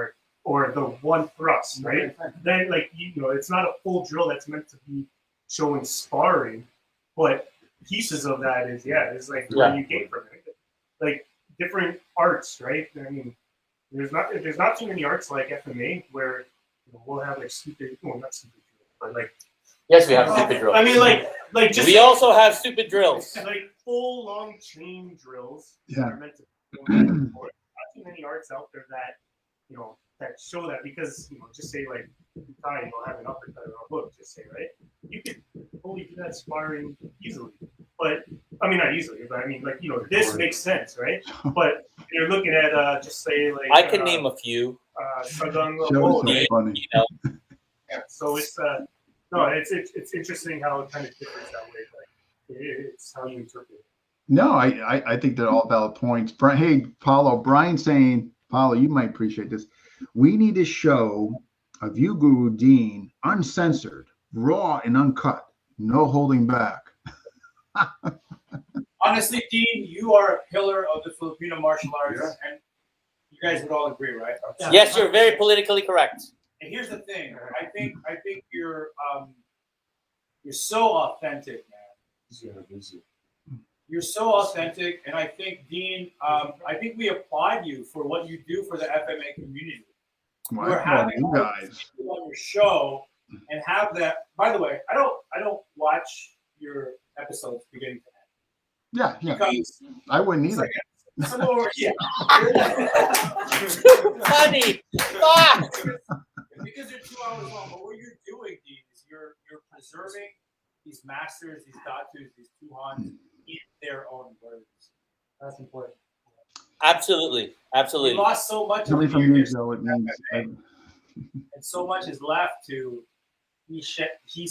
or the one thrust, right? Then like it's not a full drill that's meant to be showing sparring, but pieces of that is like where you gain from it. Like different arts, right? I mean, there's not too many arts like FMA where we'll have like not stupid drills, but like Yes, we have stupid drills. I mean, like just we also have stupid drills. like full long chain drills. Yeah. Are meant to not too many arts out there that that show that, because just say like have an uppercut or a hook, just say, right, you could totally do that sparring easily. But I mean, not easily, but I mean, like this makes sense, right? But you're looking at just say like I can name a few. Show is so funny. Yeah, so it's it's interesting how it kind of differs that way. Like it's how you interpret it. No, I think they're all valid points. Hey, Paulo, Brian's saying, Paulo, you might appreciate this. We need to show a View Guru Dean uncensored, raw and uncut, no holding back. Honestly, Dean, you are a pillar of the Filipino martial arts, and you guys would all agree, right? Yes, you're very politically correct. And here's the thing: I think you're so authentic, man. You're so authentic, and I think, Dean, I think we applaud you for what you do for the FMA community. We're having all these people on your show and have that. By the way, I don't watch your episodes beginning to end. Yeah. Because I wouldn't either. Funny. Fuck. Because they're 2 hours long. But what you're doing, Dean, is you're preserving these masters, these datus, these tuhans in their own words. That's important. Absolutely, We absolutely. lost so much of Coming the from you, years, Joe, it means and so much is left to he said, she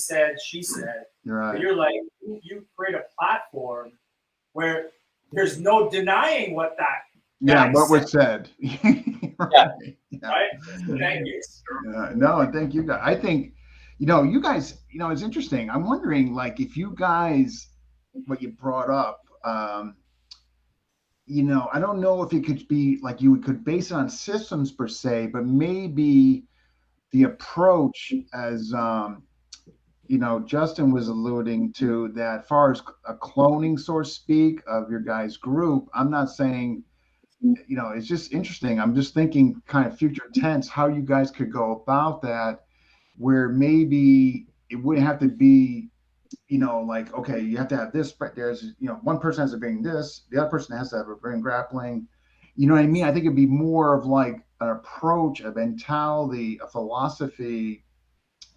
said. you're right. But you're like, you create a platform where there's no denying what that Yeah, guy what was said, said. Right. Yeah. right? Thank you. No, thank you guys. I think, you guys, it's interesting. I'm wondering, like, if you guys, what you brought up, I don't know if it could be like you could base it on systems per se, but maybe the approach as, Justin was alluding to that far as a cloning, so to speak, of your guys' group. I'm not saying, it's just interesting. I'm just thinking kind of future tense, how you guys could go about that, where maybe it wouldn't have to be, like, okay, you have to have this, but there's, one person has to bring this, the other person has to have a bring grappling. You know what I mean? I think it'd be more of like an approach, a mentality, a philosophy,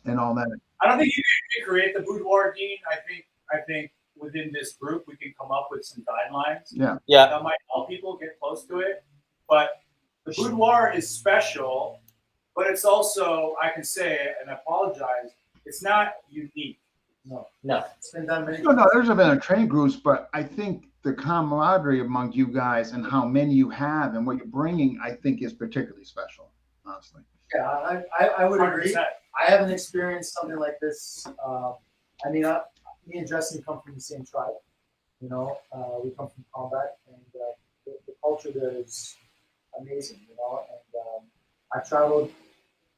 and all that. I don't think you can create the boudoir, Dean. I think within this group we can come up with some guidelines. Yeah. That might help people get close to it. But the boudoir is special, but it's also, I can say it and apologize, it's not unique. No. It's been done many No, there's been training groups, but I think the camaraderie among you guys and how many you have and what you're bringing, I think is particularly special, honestly. Yeah, I would agree. 100%. I haven't experienced something like this. Me and Justin come from the same tribe. We come from combat, and the culture there is amazing. And I've traveled,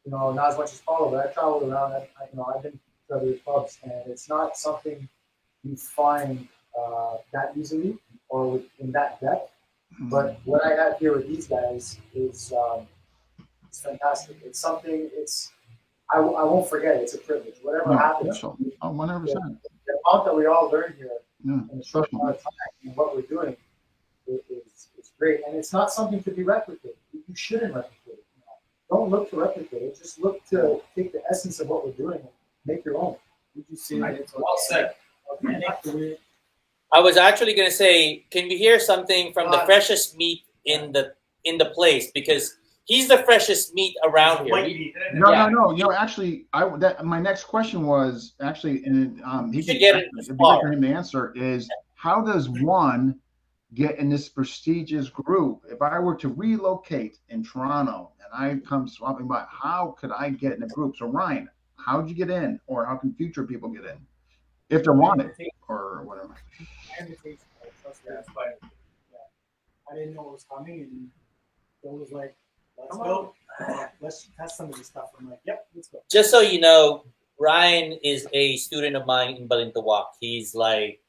not as much as Paulo, but I've traveled around. I've been to other clubs, and it's not something you find that easily or in that depth. But what I have here with these guys is it's fantastic. It's something. I won't forget it. It's a privilege. Whatever happens. Special. Oh, 100%. The amount that we all learn here in a short special. amount of time and what we're doing is great. And it's not something to be replicated. You shouldn't replicate it. Don't look to replicate it. Just look to take the essence of what we're doing and make your own. Did you see Well said. I was actually going to say, can we hear something from the freshest meat in the place? Because he's the freshest meat around here. No. Actually, my next question was actually, and he should could get it it'd be good for him to answer is, how does one get in this prestigious group? If I were to relocate in Toronto and I come swapping by, how could I get in a group? So Ryan, how'd you get in, or how can future people get in, if they want it, or whatever? Invitation. I didn't know it was coming, and it was like, let's go. Let's test some of this stuff. I'm like, yep, let's go. Just so you know, Ryan is a student of mine in Balintawak. He's like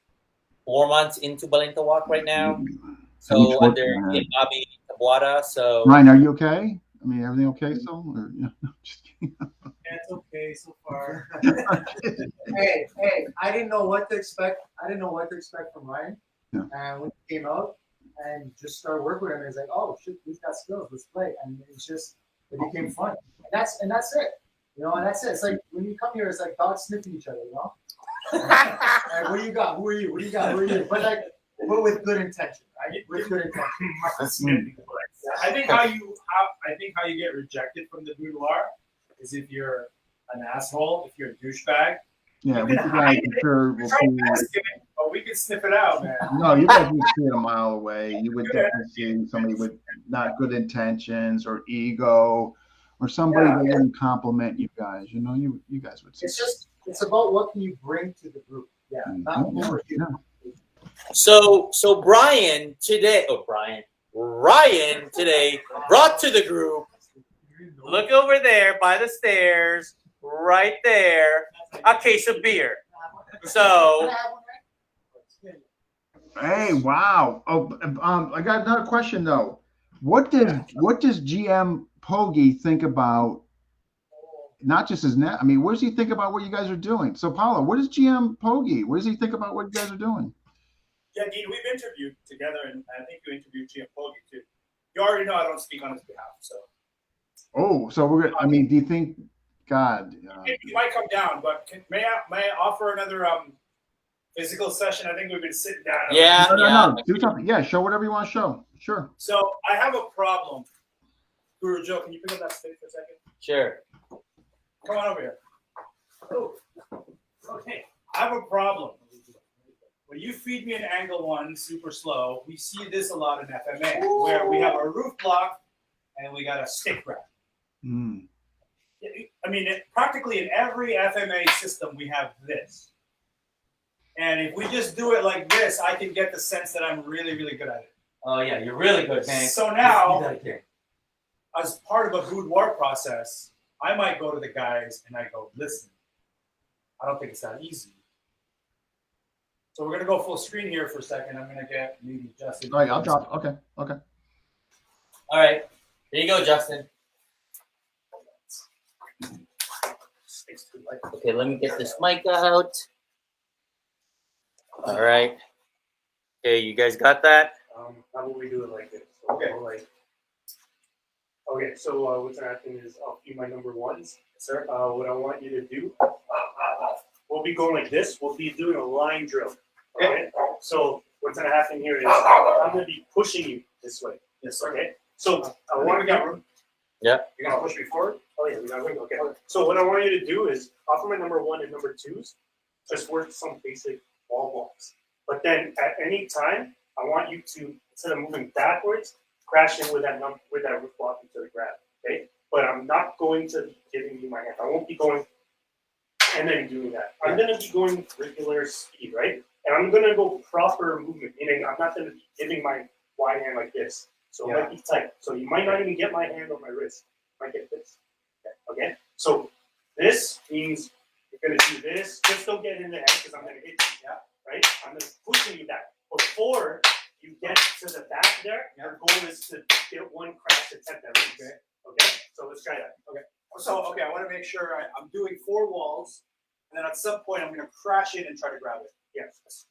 4 months into Balintawak right now. So under Bobby Tabuada. So Ryan, are you okay? I mean, everything okay still? Or, just kidding. It's okay so far. Hey, I didn't know what to expect. I didn't know what to expect from Ryan. Yeah. And when he came out and just started working with him, it's like, oh shit, he's got skills. Let's play. And it became fun. And that's it. And that's it. It's like when you come here, it's like dogs sniffing each other. Like, what do you got? Who are you? What do you got? Who are you? But with good intention, right? With good intention. I think how you get rejected from the boudoir is if you're an asshole, if you're a douchebag. Yeah, you we can can hide it. sure You try to mask it, but we can sniff it out, man. No, you guys would see it a mile away. You would definitely see somebody with not good intentions or ego, or somebody that wouldn't compliment you guys. You guys would see. It's about what can you bring to the group. Yeah, not over you. So Ryan today brought to the group. Look over there by the stairs, right there, a case of beer. So, hey, wow. Oh, I got another question though. What does GM Pogi think about? Not just his net. I mean, what does he think about what you guys are doing? So, Paulo, what is GM Pogi? What does he think about what you guys are doing? Yeah, Dean, we've interviewed together, and I think you interviewed GM Pogi too. You already know I don't speak on his behalf, so. Oh, so we're gonna. I mean, do you think God. You might come down, but may I offer another physical session? I think we've been sitting down. Yeah, No. Do something. Yeah, show whatever you want to show. Sure. So I have a problem. Guru Joe, can you pick up that stick for a second? Sure. Come on over here. Oh, okay. I have a problem. When you feed me an angle one super slow, we see this a lot in FMA, where we have a roof block and we got a stick grab. Mm. I mean, practically in every FMA system, we have this. And if we just do it like this, I can get the sense that I'm really, really good at it. Oh yeah, you're really good, man. So now, as part of a boudoir process, I might go to the guys and I go, listen, I don't think it's that easy. So we're going to go full screen here for a second. I'm going to get maybe Justin. All right, I'll drop. Okay. All right. There you go, Justin. Okay, let me get this mic out. All right. Okay, you guys got that? How about we do it like this? So Okay. Okay, so what's gonna happen is I'll feed my number ones. Sir, what I want you to do, we'll be going like this. We'll be doing a line drill. Okay. So what's gonna happen here is I'm gonna be pushing you this way. Yes, sir. Okay. So I want to get room. Yeah. You're gonna push me forward. Oh yeah, we got room. Okay. So what I want you to do is off of my number one and number twos, just work some basic wall blocks. But then at any time, I want you to, instead of moving backwards, crash in with that roof block into the grab. Okay. But I'm not going to be giving you my hand. I won't be going and then doing that. I'm gonna be going regular speed, right? And I'm gonna go proper movement, meaning I'm not gonna be giving my wide hand like this. So it might be tight. So you might not even get my hand on my wrist. You might get this. Okay? So this means you're gonna do this. Just don't get in the head because I'm gonna hit you. Yeah. Right? I'm just pushing you back. Before you get to the back there, your goal is to get one crash attempt at least. Okay. Okay? So let's try that. Okay. So, okay, I want to make sure I'm doing 4 walls, and then at some point I'm going to crash in and try to grab it. Yes.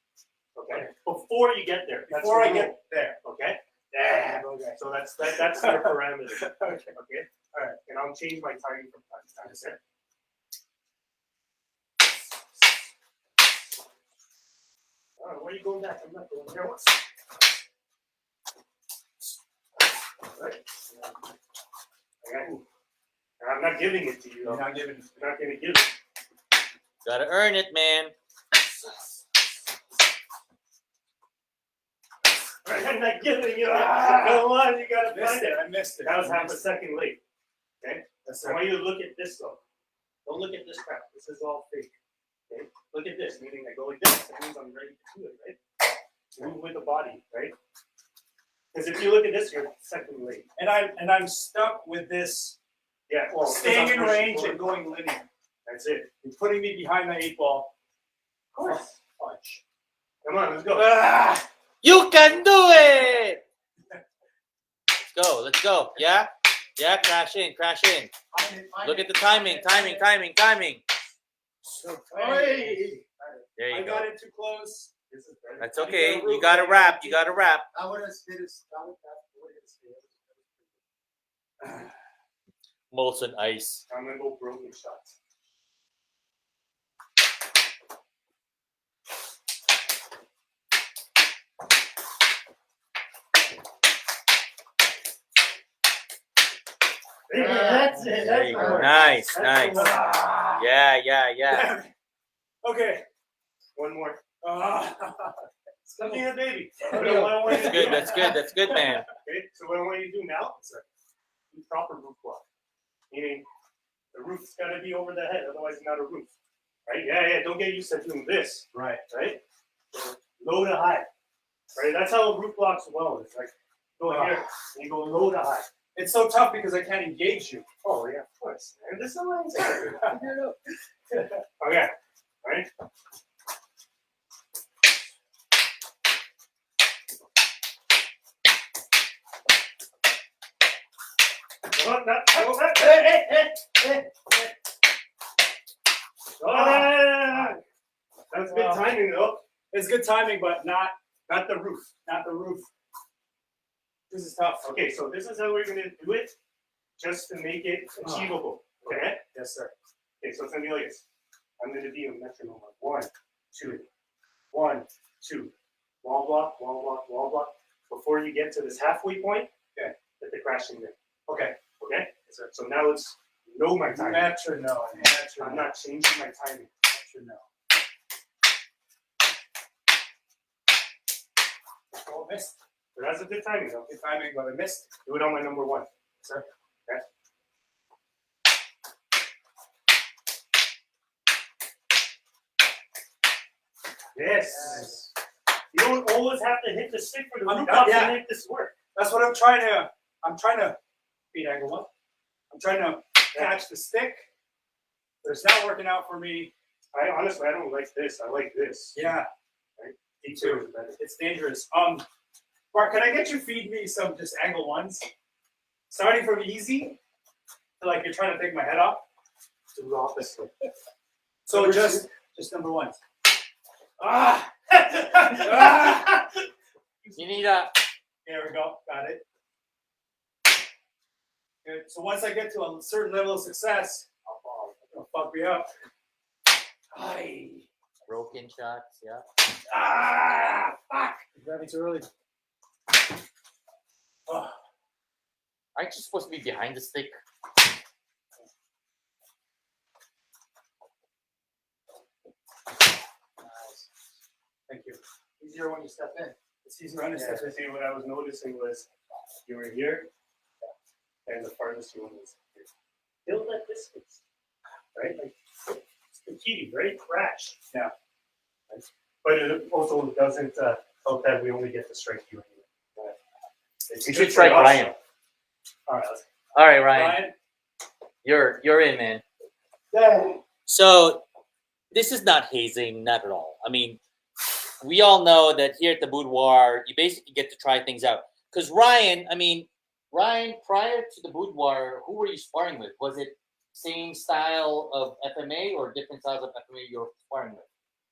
Okay. Before you get there. Before I get there. Okay. Yeah. Okay. So that's your parameter. Okay. Okay. All right. And I'll change my timing from time to time. Okay. All right. Where are you going back? I'm not going there. All right. Okay. And I'm not giving it to you. You're not giving it. I'm not going to give it. Gotta earn it, man. I'm not giving you. Come on, you gotta find it. I missed it. That was half a second late. Okay? That's I want you to look at this though. Don't look at this crap. This is all fake. Okay? Look at this, meaning I go like this. That means I'm ready to do it, right? Move with the body, right? Because if you look at this, you're a second late. And I'm stuck with this. Yeah. Well, staying in range forward. and going linear. That's it. You're putting me behind the 8 ball. Of course. Punch. Come on, let's go. Ah! You can do it. Let's go. Yeah. Yeah. Crash in. Look at the timing. So, There I you go. got it too close. That's okay. You gotta wrap. I would have stayed as Molten ice. I'm gonna go broken shots. That's it. There you go. Nice. Yeah. Okay. One more. Let me in, baby. That's good, man. Okay, so what I want you to do now is do proper roof block. Meaning the roof's got to be over the head, otherwise it's not a roof. Right? Yeah. Don't get used to doing this. Right. Right? So low to high. Right? That's how a roof block's well. It's like go here and you go low to high. It's so tough because I can't engage you. Oh yeah, of course. And this is okay. Right? That's good timing though. It's good timing, but not the roof. Not the roof. This is tough. Okay, so this is how we're gonna do it, just to make it achievable. Okay. Yes, sir. Okay, so it's gonna be like this. I'm gonna be a metronome. 1, 2, 1, 2. Wall block, wall block, wall block. Before you get to this halfway point, okay, hit the crashing there. Okay. Okay? Yes, sir. So now let's know my timing. Metronome. I'm not changing my timing. Metronome. Oh, missed. But that's a good timing, though. Good timing, but I missed. Do it on my number 1. Sir. Okay? Yes. You don't always have to hit the stick for the root block to make this work. That's what I'm trying to feet angle 1. I'm trying to catch the stick, but it's not working out for me. I honestly, I don't like this. I like this. Yeah. Right? D2 is better. It's dangerous. Mark, can I get you feed me some just angle 1s? Starting from easy to like you're trying to take my head off. Do the opposite. So just number 1s. Ah! Ah! You need a. There we go. Got it. Good. So once I get to a certain level of success, it'll fuck me up. Aye. Broken shots, yeah. Ah! Fuck! You're grabbing too early. Oh. Aren't you supposed to be behind the stick? Nice. Thank you. Easier when you step in. It's easier when you Yeah, step in. see, what I was noticing was you were here, and the farthest one was here. Build that distance, right? Like, it's the key, right? Crash. Yeah. Right? But it also doesn't help that we only get to strike you anyway. It's You good should strike for us. Ryan. All right, let's All right, Ryan. Ryan? You're in, man. Yeah. So this is not hazing, not at all. I mean, we all know that here at the Boudoir, you basically get to try things out. Because Ryan, prior to the Boudoir, who were you sparring with? Was it same style of FMA or different styles of FMA you were sparring with?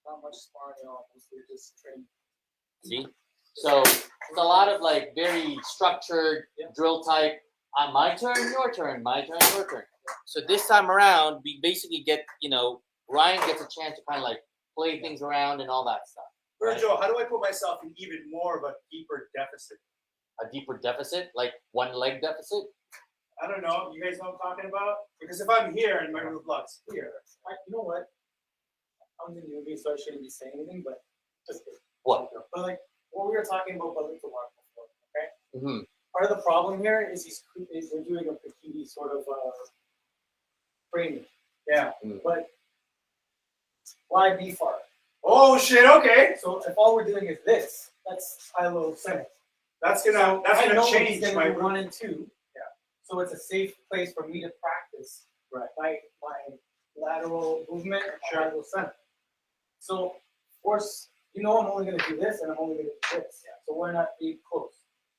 Not much sparring at all. Mostly just training. See? So it's a lot of like very structured drill type. My turn, your turn, my turn, your turn. So this time around, we basically get, Ryan gets a chance to kind of like play things around and all that stuff. Virgil, how do I put myself in even more of a deeper deficit? A deeper deficit, like one leg deficit. I don't know. You guys know what I'm talking about? Because if I'm here and my root block's here, You know what? I'm the newbie, so I shouldn't be saying anything, but just What? But like what we were talking about Balito Mark before, okay? Mm-hmm. Part of the problem here is we're doing a Pikiti sort of framing. yeah. But why be far? Oh shit! Okay, So if all we're doing is this, that's high-low center. that's gonna I know change he's gonna my do root. 1 and 2. Yeah. So it's a safe place for me to practice my lateral movement and Sure. lateral center. So of course, I'm only gonna do this and I'm only gonna do this. Yeah. So why not be close?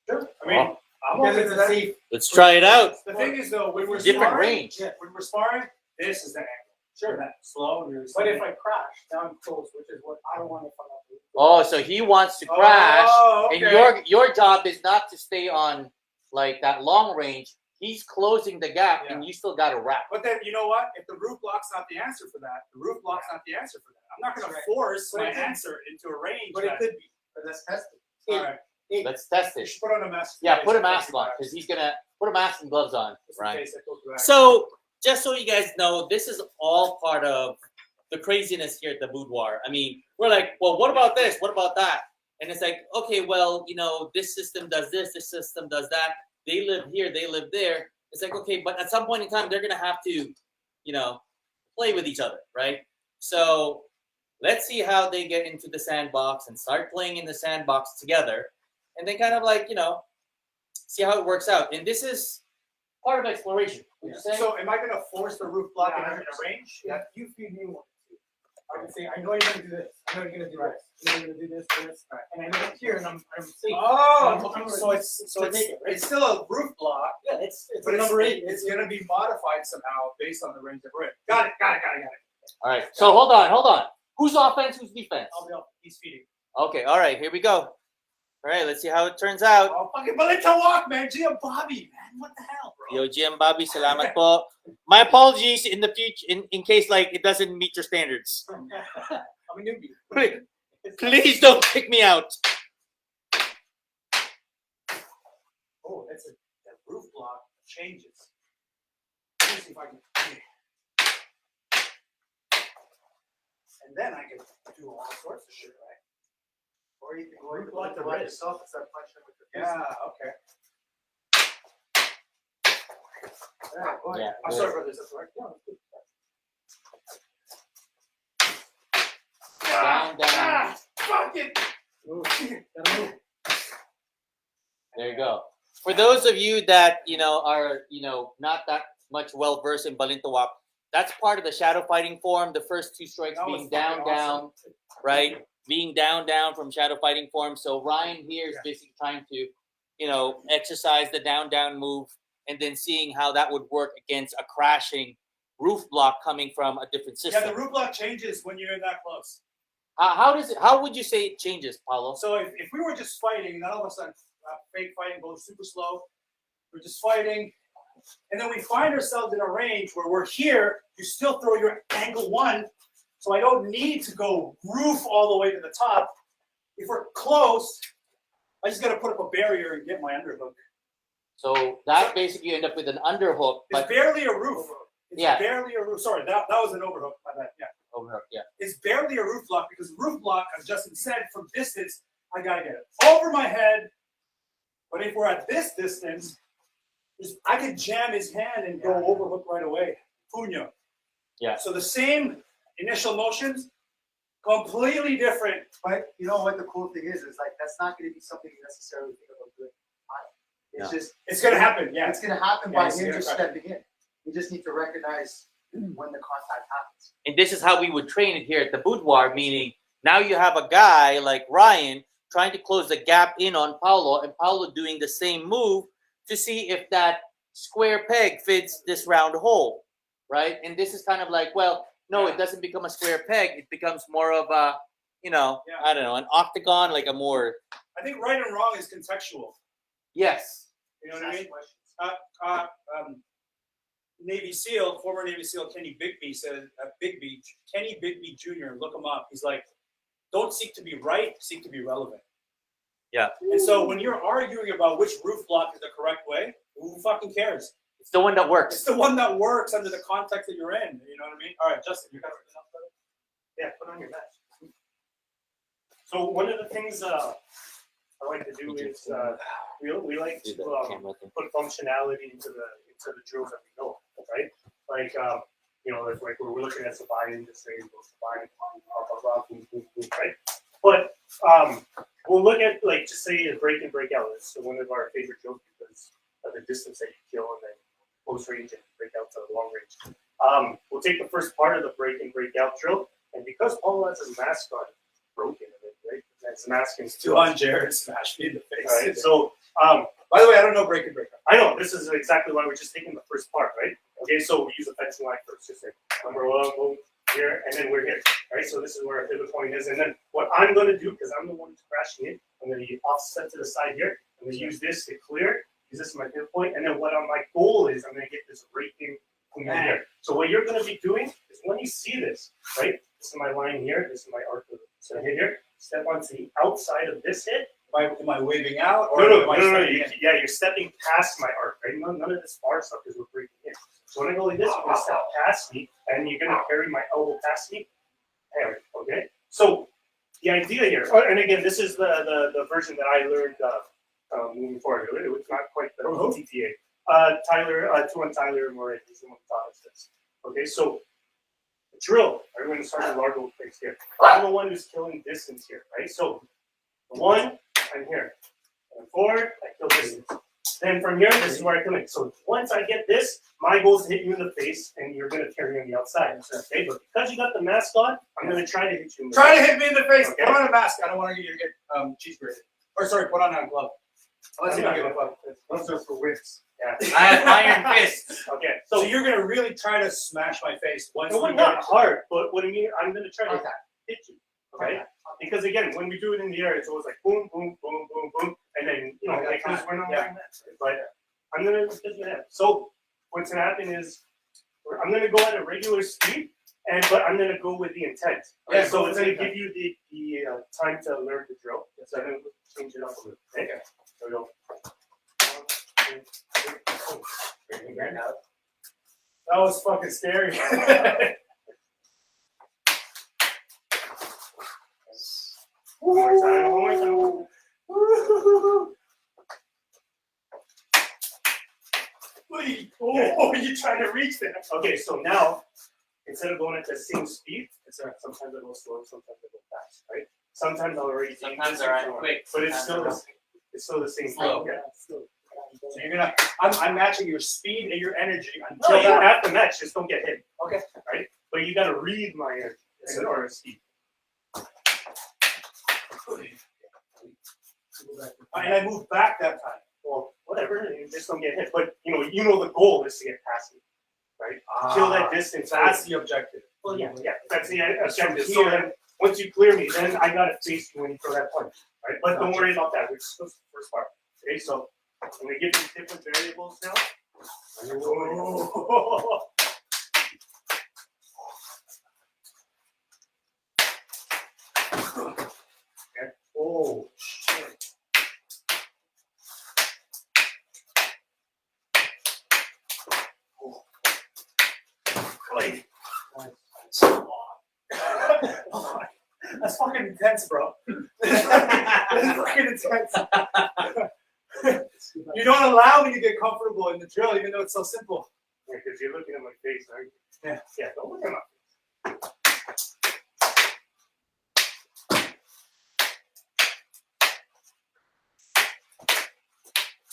Sure. I mean, I'm Because open it's to a that. safe. Let's try it out. The thing is though, when we're Different sparring, range. Yeah. when we're sparring, this is the angle. Sure. That slow. But if I crash, now I'm close, which is what I don't want to fuck up. Oh, so he wants to crash, oh, okay. and your job is not to stay on like that long range. He's closing the gap, and you still got to wrap. But then you know what? If the root block's not the answer for that, the root block's not the answer for that. I'm not going to force But my it could- answer into a range. But it could be. But let's test it. All right. Let's test You it. should put on a mask. Yeah, put a mask on because he's gonna put a mask and gloves on, Just in right? case I go through So, just so you guys know, this is all part of the craziness here at the Boudoir. I mean, we're like, well, what about this? What about that? And it's like, okay, well, this system does this system does that. They live here, they live there. It's like, okay, but at some point in time, they're going to have to, play with each other, right? So let's see how they get into the sandbox and start playing in the sandbox together. And then kind of like, see how it works out. And this is part of exploration. Would you say? So am I going to force the root block in a range? Yeah, you feed me one. I can say, I know you're gonna do this. I know you're gonna do this. I know you're gonna do this, and I know it's here, and I'm safe. Oh, I'm so it's still a root block. Yeah, it's But number 8. It's going to be modified somehow based on the range that we're in. Got it. All right. So hold on. Who's offense? Who's defense? I'll be off. He's feeding. Okay. All right. Here we go. All right. Let's see how it turns out. Oh, fucking Balito walk, man. Gee, Bobby, man. What the hell, bro? Yo, GM Bobby, salamat po. My apologies in the future, in case like it doesn't meet your standards. I'm a newbie. Please don't kick me out. Oh, that's that roof block changes. Let me see if I can. And then I can do all sorts of shit, right? Or you can go roof block the right yourself and start punching with the fist. Yeah, okay. Yeah, boy. Yeah, I'm sorry, brothers. That's right. Yeah, that's good. Down. Fuck it. Move. Gotta move. There you go. For those of you that are not that much well versed in Balintawak, that's part of the shadow fighting form. The first two strikes That being was down, fucking awesome. right? Being down from shadow fighting form. So Ryan here is basically trying to, exercise the down move, and then seeing how that would work against a crashing roof block coming from a different system. Yeah, the roof block changes when you're that close. How would you say it changes, Paulo? So if we were just fighting, and then all of a sudden fake fighting goes super slow, we're just fighting, and then we find ourselves in a range where we're here, you still throw your angle one, so I don't need to go roof all the way to the top. If we're close, I just got to put up a barrier and get my underhook. So that basically you end up with an underhook, It's but barely a roof. It's Yeah. barely a roof. Sorry, that was an overhook. My bad. Yeah. overhook, yeah. It's barely a roof block because roof block, as Justin said, from distance, I gotta get it over my head. But if we're at this distance, I could jam his hand and go overhook right away. Puño. Yeah. So the same initial motions, completely different. But you know what the cool thing is like that's not going to be something you necessarily think about doing. It's just It's gonna happen. Yeah. it's going to happen Yeah, by it's him gonna just happen. stepping in. You just need to recognize when the contact happens. And this is how we would train it here at the Boudoir, meaning now you have a guy like Ryan trying to close the gap in on Paulo, and Paulo doing the same move to see if that square peg fits this round hole, right? And this is kind of like, well, no, it doesn't become a square peg. It becomes more of a, I don't know, an octagon, like a more. I think right and wrong is contextual. Yes. You know what I mean? Navy SEAL, former Navy SEAL Kenny Bigby said, Kenny Bigby Jr., look him up. He's like, don't seek to be right, seek to be relevant. Yeah. And so when you're arguing about which roof block is the correct way, who fucking cares? It's the one that works. It's the one that works under the context that you're in. You know what I mean? All right, Justin, you got something else, brother? Yeah, put on your vest. So one of the things I like to do is we like to put functionality into the drills that we know, right? Like like we're looking at Sabayan, just saying Sabayan, blah blah boom boom boom, right? But we'll look at like just say a break and break out. It's one of our favorite drills because of the distance that you kill and then close range and break out to the long range. We'll take the first part of the break and break out drill, and because Paulo has his mask on, broken, right? His mask is Still on Jared, smash me in the face. right. So by the way, I don't know break and break. I know this is exactly why we're just taking the first part, right? Okay, so we use a fencing line first, just like number one, boom, here, and then we're here, right? So this is where our pivot point is, and then what I'm going to do, because I'm the one who's crashing in, I'm going to offset to the side here. I'm going to use this to clear, use this as my pivot point, and then what my goal is, I'm going to get this raking from here. So what you're going to be doing is when you see this, right? This is my line here, this is my arc. So hit here, step onto the outside of this hit. Am I waving out? Or No. am I You're stepping past my arc, right? None of this far stuff is we're breaking in. So when I go like this, you're gonna step past me, and you're gonna carry my elbow past me. There, okay. So the idea here, and again, this is the version that I learned moving forward. It was not quite the TTA. Tyler Moret is the one who taught us this. Okay, so the drill. Everyone starts with large place here. I'm the one who's killing distance here, right? So one. I'm here. And forward, I kill distance. Then from here, this is where I come in. So once I get this, my goal is to hit you in the face, and you're going to carry on the outside. Okay, but because you got the mask on, I'm going to try to hit you in the face. Try to hit me in the face. Okay. Put on a mask. I don't want you to get cheese grated. Or sorry, put on a glove. Unless you don't get a glove. Those are for whips. Yeah. I have iron fists. Okay. So you're going to really try to smash my face once It we was get not into hard, but what I mean, I'm going to try to Okay. hit you. Okay? Because again, when we do it in the air, it's always like boom, boom, boom, boom, boom, and then because we're not doing that. But I'm gonna just do that. So what's gonna happen is I'm gonna go at a regular speed, but I'm gonna go with the intent. Right? Yeah, so it's gonna give you the time to learn the drill. So I'm gonna change it up a little. Okay. So we go. 1, 2, 3. That was fucking scary. One more time. One more time. Oh, you're trying to reach that. Okay, so now instead of going at the same speed, sometimes I go slow, sometimes I go fast, right? Sometimes I'll already. Sometimes I run quick. But it's still the same Slow. thing. Yeah. So you're gonna, I'm matching your speed and your energy No, until you don't have to match. Just don't get hit. Okay. Right? But you gotta read my energy or speed. And I moved back that time. Well, whatever. You just don't get hit. But you know the goal is to get past me, right? Kill that distance. That's the objective. Well, yeah. That's the objective. So then, once you clear me, then I gotta face you when you throw that punch, right? But don't worry about that. Which is the first part. Okay, so I'm gonna give you different variables now. Oh. Okay. Oh shit. That's fucking intense, bro. That's fucking intense. You don't allow me to get comfortable in the drill, even though it's so simple. Yeah, because you're looking at my face, aren't you? Yeah. Yeah, don't look at my face.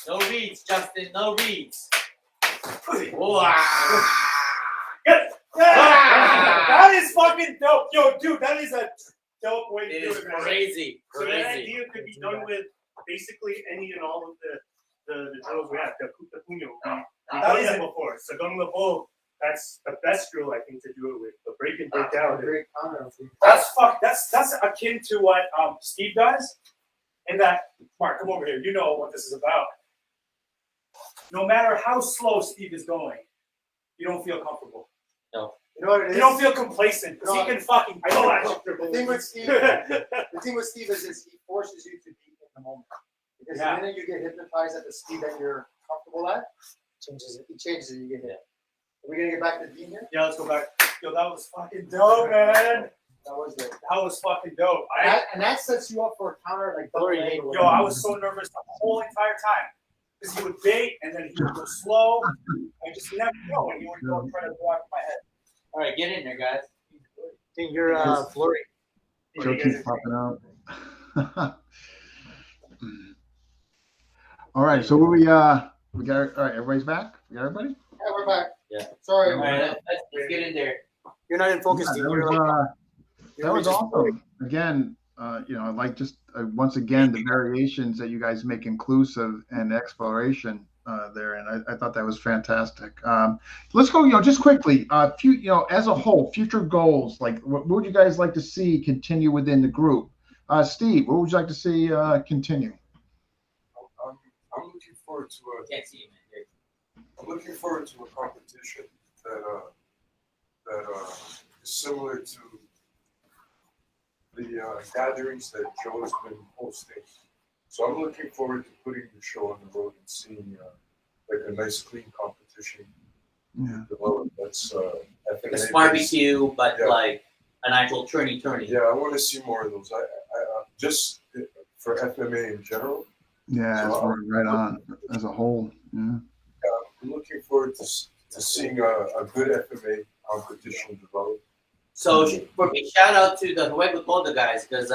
No reads, Justin. No reads. Wow. That is fucking dope. Yo, dude, that is a dope way to It do is it, man. crazy. So that Crazy. idea could be done with basically any and all of the drills we have. The puño. We've done that before. So going the bow, that's the best drill I think to do it with. The break and break down. Great counter. That's akin to what Steve does. And that, Mark, come over here. You know what this is about. No matter how slow Steve is going, you don't feel comfortable. No. You know what it is? You don't feel complacent because he can fucking go at you. The thing with Steve, is he forces you to be in the moment. Because the minute you get hypnotized at the speed that you're comfortable at, he changes it, you get hit. Are we gonna get back to Dean here? Yeah, let's go back. Yo, that was fucking dope, man. That was it. That was fucking dope. And that sets you up for a counter like double leg or Yo, I was so nervous the whole entire time. Because he would bait and then he would go slow. I just never know when he would go try to go after my head. All right, get in there, guys. Think you're Flurry. Joe keeps popping out. All right, so we got all right, everybody's back? We got everybody? Yeah, we're back. Yeah. Sorry. All right, let's get in there. You're not in focus, Yeah, Dean. You're like, that was awesome. Again, I like just once again the variations that you guys make inclusive and exploration there, and I thought that was fantastic. Let's go, just quickly, as a whole, future goals. Like, what would you guys like to see continue within the group? Steve, what would you like to see continue? I'm looking forward to Can't see you, man. I'm looking forward to a competition that is similar to the gatherings that Joe has been hosting. So I'm looking forward to putting the show on the road and seeing like a nice clean competition develop. That's FMA Like a barbecue, but Yeah. like an actual tourney. Yeah, I want to see more of those. I just for FMA in general. Yeah, So, it's right on as a whole. Yeah. I'm looking forward to seeing a good FMA competition develop. So for big shout out to the Juego Todo guys, because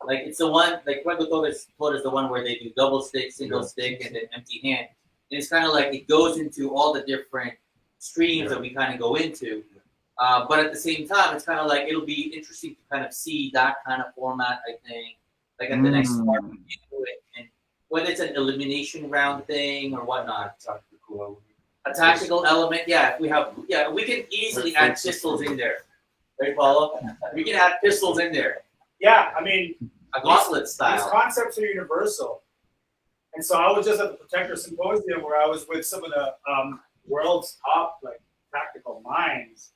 like it's the one like Juego Todo is the one where they do double stick, single stick, and then empty hand. And it's kind of like it goes into all the different streams that we kind of go into. But at the same time, it's kind of like it'll be interesting to kind of see that kind of format. I think like at the next part, and whether it's an elimination round thing or whatnot. A tactical element, yeah. If we have, we can easily add pistols in there. Right, Paulo? We can add pistols in there. Yeah, I mean, A gauntlet these style. concepts are universal. And so I was just at the Protector Symposium where I was with some of the world's top like tactical minds.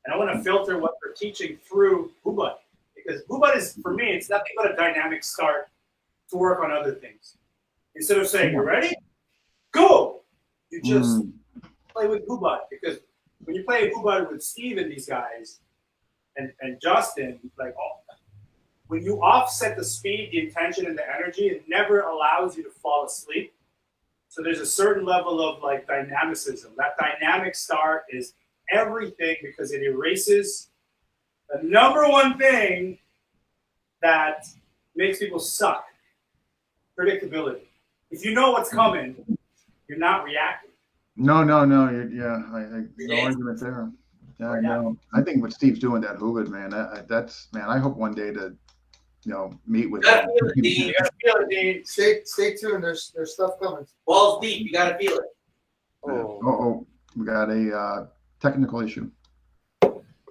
And I want to filter what they're teaching through Boudoir. Because Boudoir is, for me, it's nothing but a dynamic start to work on other things. Instead of saying, "You ready? Go!" You just play with Boudoir. Because when you play Boudoir with Steve and these guys, and Justin, like, when you offset the speed, the intention, and the energy, it never allows you to fall asleep. So there's a certain level of like dynamicism. That dynamic start is everything because it erases the number one thing that makes people suck: predictability. If you know what's coming, you're not reacting. No. No argument there. Yeah, no. I think what Steve's doing that Hood, man, that's man. I hope one day to, meet with him. You gotta feel it, Dean. Stay tuned. There's stuff coming. Balls deep. You gotta feel it. Oh, we got a technical issue.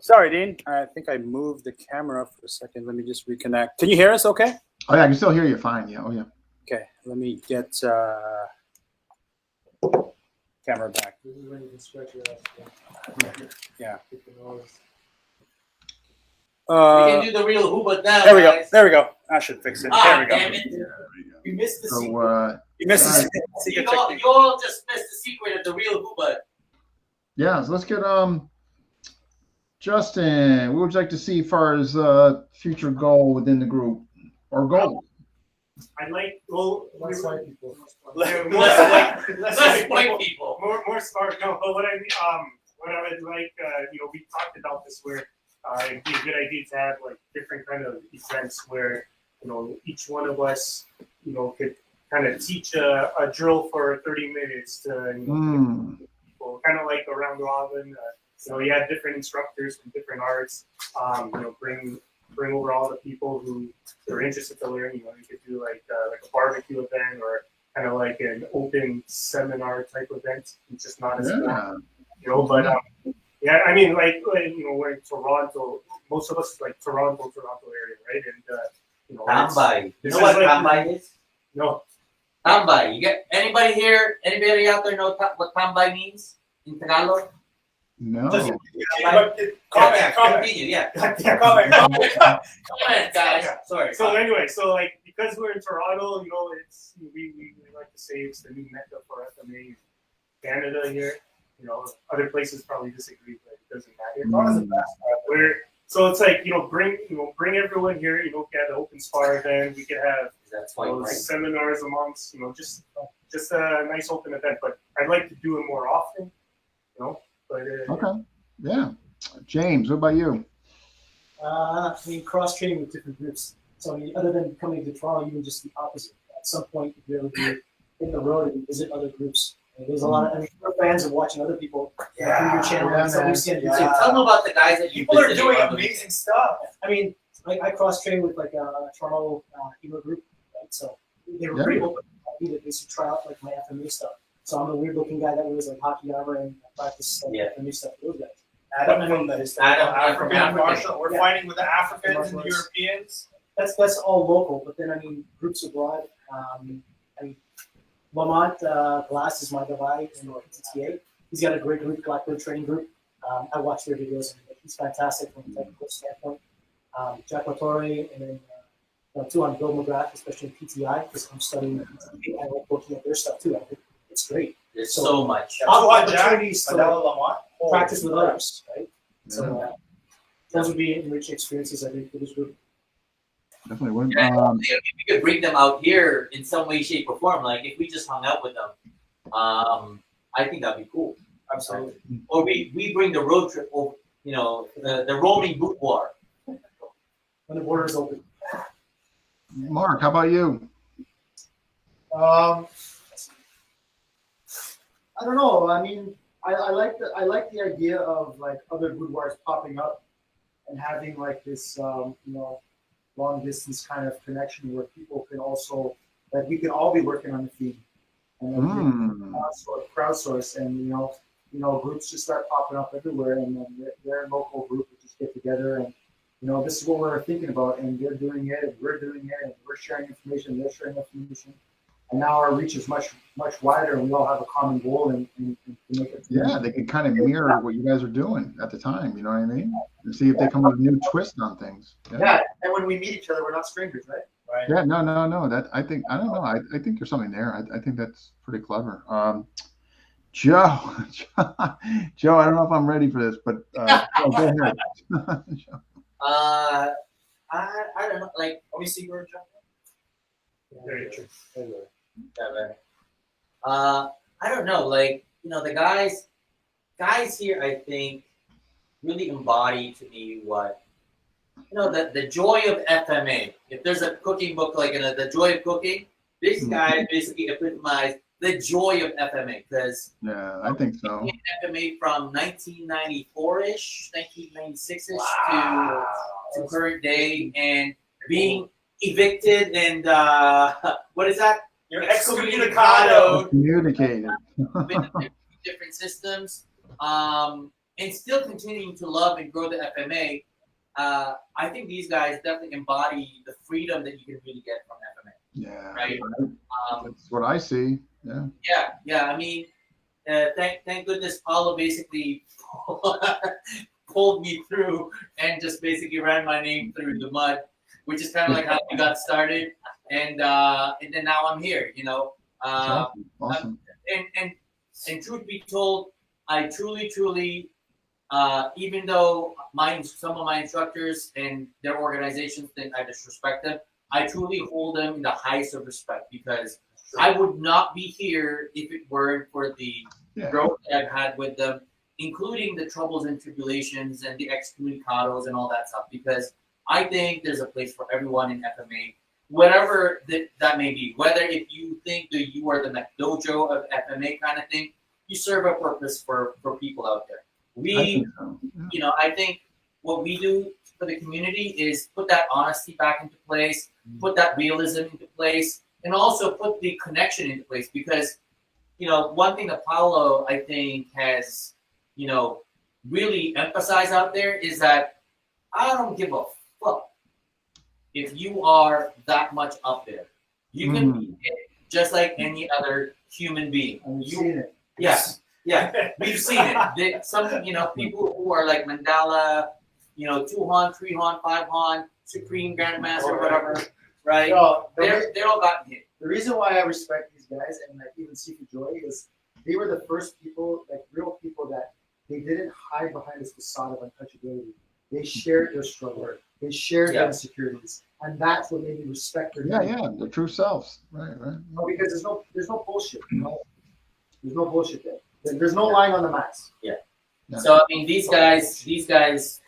Sorry, Dean. I think I moved the camera for a second. Let me just reconnect. Can you hear us okay? Oh yeah, I can still hear you fine. Yeah. Oh yeah. Okay. Let me get camera back. This is when you can stretch your ass. Yeah. Keep the noise. We can do the real Huba now. There we go. guys. There we go. I should fix it. There we go. Damn it. You missed the So secret. You missed All the right. secret You technique. all just missed the secret of the real Huba. yeah, so let's get Justin. What would you like to see as far as future goal within the group or goal? I'd like Less white people. Less white people. more smart. No, but what I would like, we talked about this where it'd be a good idea to have like different kind of events where each one of us could kind of teach a drill for 30 minutes to people, kind of like a round robin. You have different instructors from different arts. Bring over all the people who are interested to learn. You could do like a barbecue event or kind of like an open seminar type event. It's just not as formal, But I mean, we're in Toronto. Most of us is like Toronto area, right? And Tambai. You this know what is like- Tambai is? No, Tambai. You get anybody here? Anybody out there know what Tambai means in Tagalog? No. Comment. Continue. Yeah. Comment, guys. Sorry. So anyway, because we're in Toronto, it's we like to say it's the new mecca for FMA Canada here. Other places probably disagree, but it doesn't matter. Toronto's the best. So it's like bring everyone here. Get an open spar event. We could have That's why right. seminars amongst just a nice open event. But I'd like to do it more often. But Okay. Yeah. James, what about you? Cross training with different groups. So other than coming to Toronto, even just the opposite. At some point, you'd be able to hit the road and visit other groups. And there's a lot of we're fans of watching other people through your channel. And so we see it. So tell them about the guys that you People are visited doing on the- amazing stuff. I cross train with like a Toronto Hero group, right? So they were pretty open to me to basically try out like my FMA stuff. So I'm a weird looking guy that wears like hockey armor and practice FMA stuff for those guys. Adam from African martial. We're Yeah. fighting with the Africans and the Europeans. That's all local, but then groups abroad. Lamont Glass is my guy in TTA. He's got a great group, Blackbird training group. I watch their videos and he's fantastic from a technical standpoint. Jack Latore and then too on Bill McGrath, especially in PTI, because I'm studying PTI. I like looking at their stuff too. I think it's great. There's so much. Opportunities to practice with others, right? So those would be enriching experiences, I think, for this group. Definitely would. If we could bring them out here in some way, shape, or form, like if we just hung out with them, I think that'd be cool. Absolutely. Or we bring the road trip over, the roaming Boudoir. When the border is open. Mark, how about you? I don't know. I like the idea of like other boudoirs popping up and having like this long distance kind of connection where people can also we can all be working on the theme and then crowdsource and groups just start popping up everywhere and then their local group would just get together and this is what we're thinking about and they're doing it and we're doing it and we're sharing information, they're sharing information and now our reach is much wider, and we all have a common goal and to make it. Yeah, they can kind of mirror what you guys are doing at the time. You know what I mean? And see if they come with a new twist on things. Yeah, and when we meet each other, we're not strangers, right? Right. Yeah, no. That I think I don't know. I think there's something there. I think that's pretty clever. Joe, Joe, I don't know if I'm ready for this, but go ahead. I don't know. Like, Let me see your job. I don't know. Like, you know, the guys here, I think, really embody to me what, you know, the joy of FMA. If there's a cooking book like the joy of cooking, these guys basically epitomize the joy of FMA, because Yeah, I think so. FMA from 1994-ish, 1996-ish to current day, and being evicted and what is that? You're excommunicado. Communicated. Different systems, and still continuing to love and grow the FMA. I think these guys definitely embody the freedom that you can really get from FMA. Yeah, Right. that's what I see. Yeah. Yeah. I mean, thank goodness Paulo basically pulled me through and just basically ran my name through the mud, which is kind of like how we got started. And then now I'm here. You know. Awesome. And truth be told, I truly, even though some of my instructors and their organizations think I disrespect them, I truly hold them in the highest of respect, because I would not be here if it weren't for the growth that I've had with them, including the troubles and tribulations and the excommunicados and all that stuff, because I think there's a place for everyone in FMA, whatever that may be. Whether if you think that you are the McDojo of FMA kind of thing, you serve a purpose for people out there. You know, I think what we do for the community is put that honesty back into place, put that realism into place, and also put the connection into place. Because, you know, one thing that Paulo, I think, has, you know, really emphasized out there is that I don't give a fuck if you are that much up there. You can be just like any other human being. We've seen it. Yeah, we've seen it. Some, you know, people who are like Mandala, you know, 2-hon, 3-hon, 5-hon, Supreme Grandmaster, whatever, right? No, they're all gotten hit. The reason why I respect these guys and like even Seafood Joy is they were the first people, like real people, that they didn't hide behind this facade of untouchability. They shared their struggle. They shared their insecurities, and that's what made me respect their their true selves. Right. No, because there's no bullshit. You know? There's no bullshit there. There's no lying on the mask. Yeah. So I mean, these guys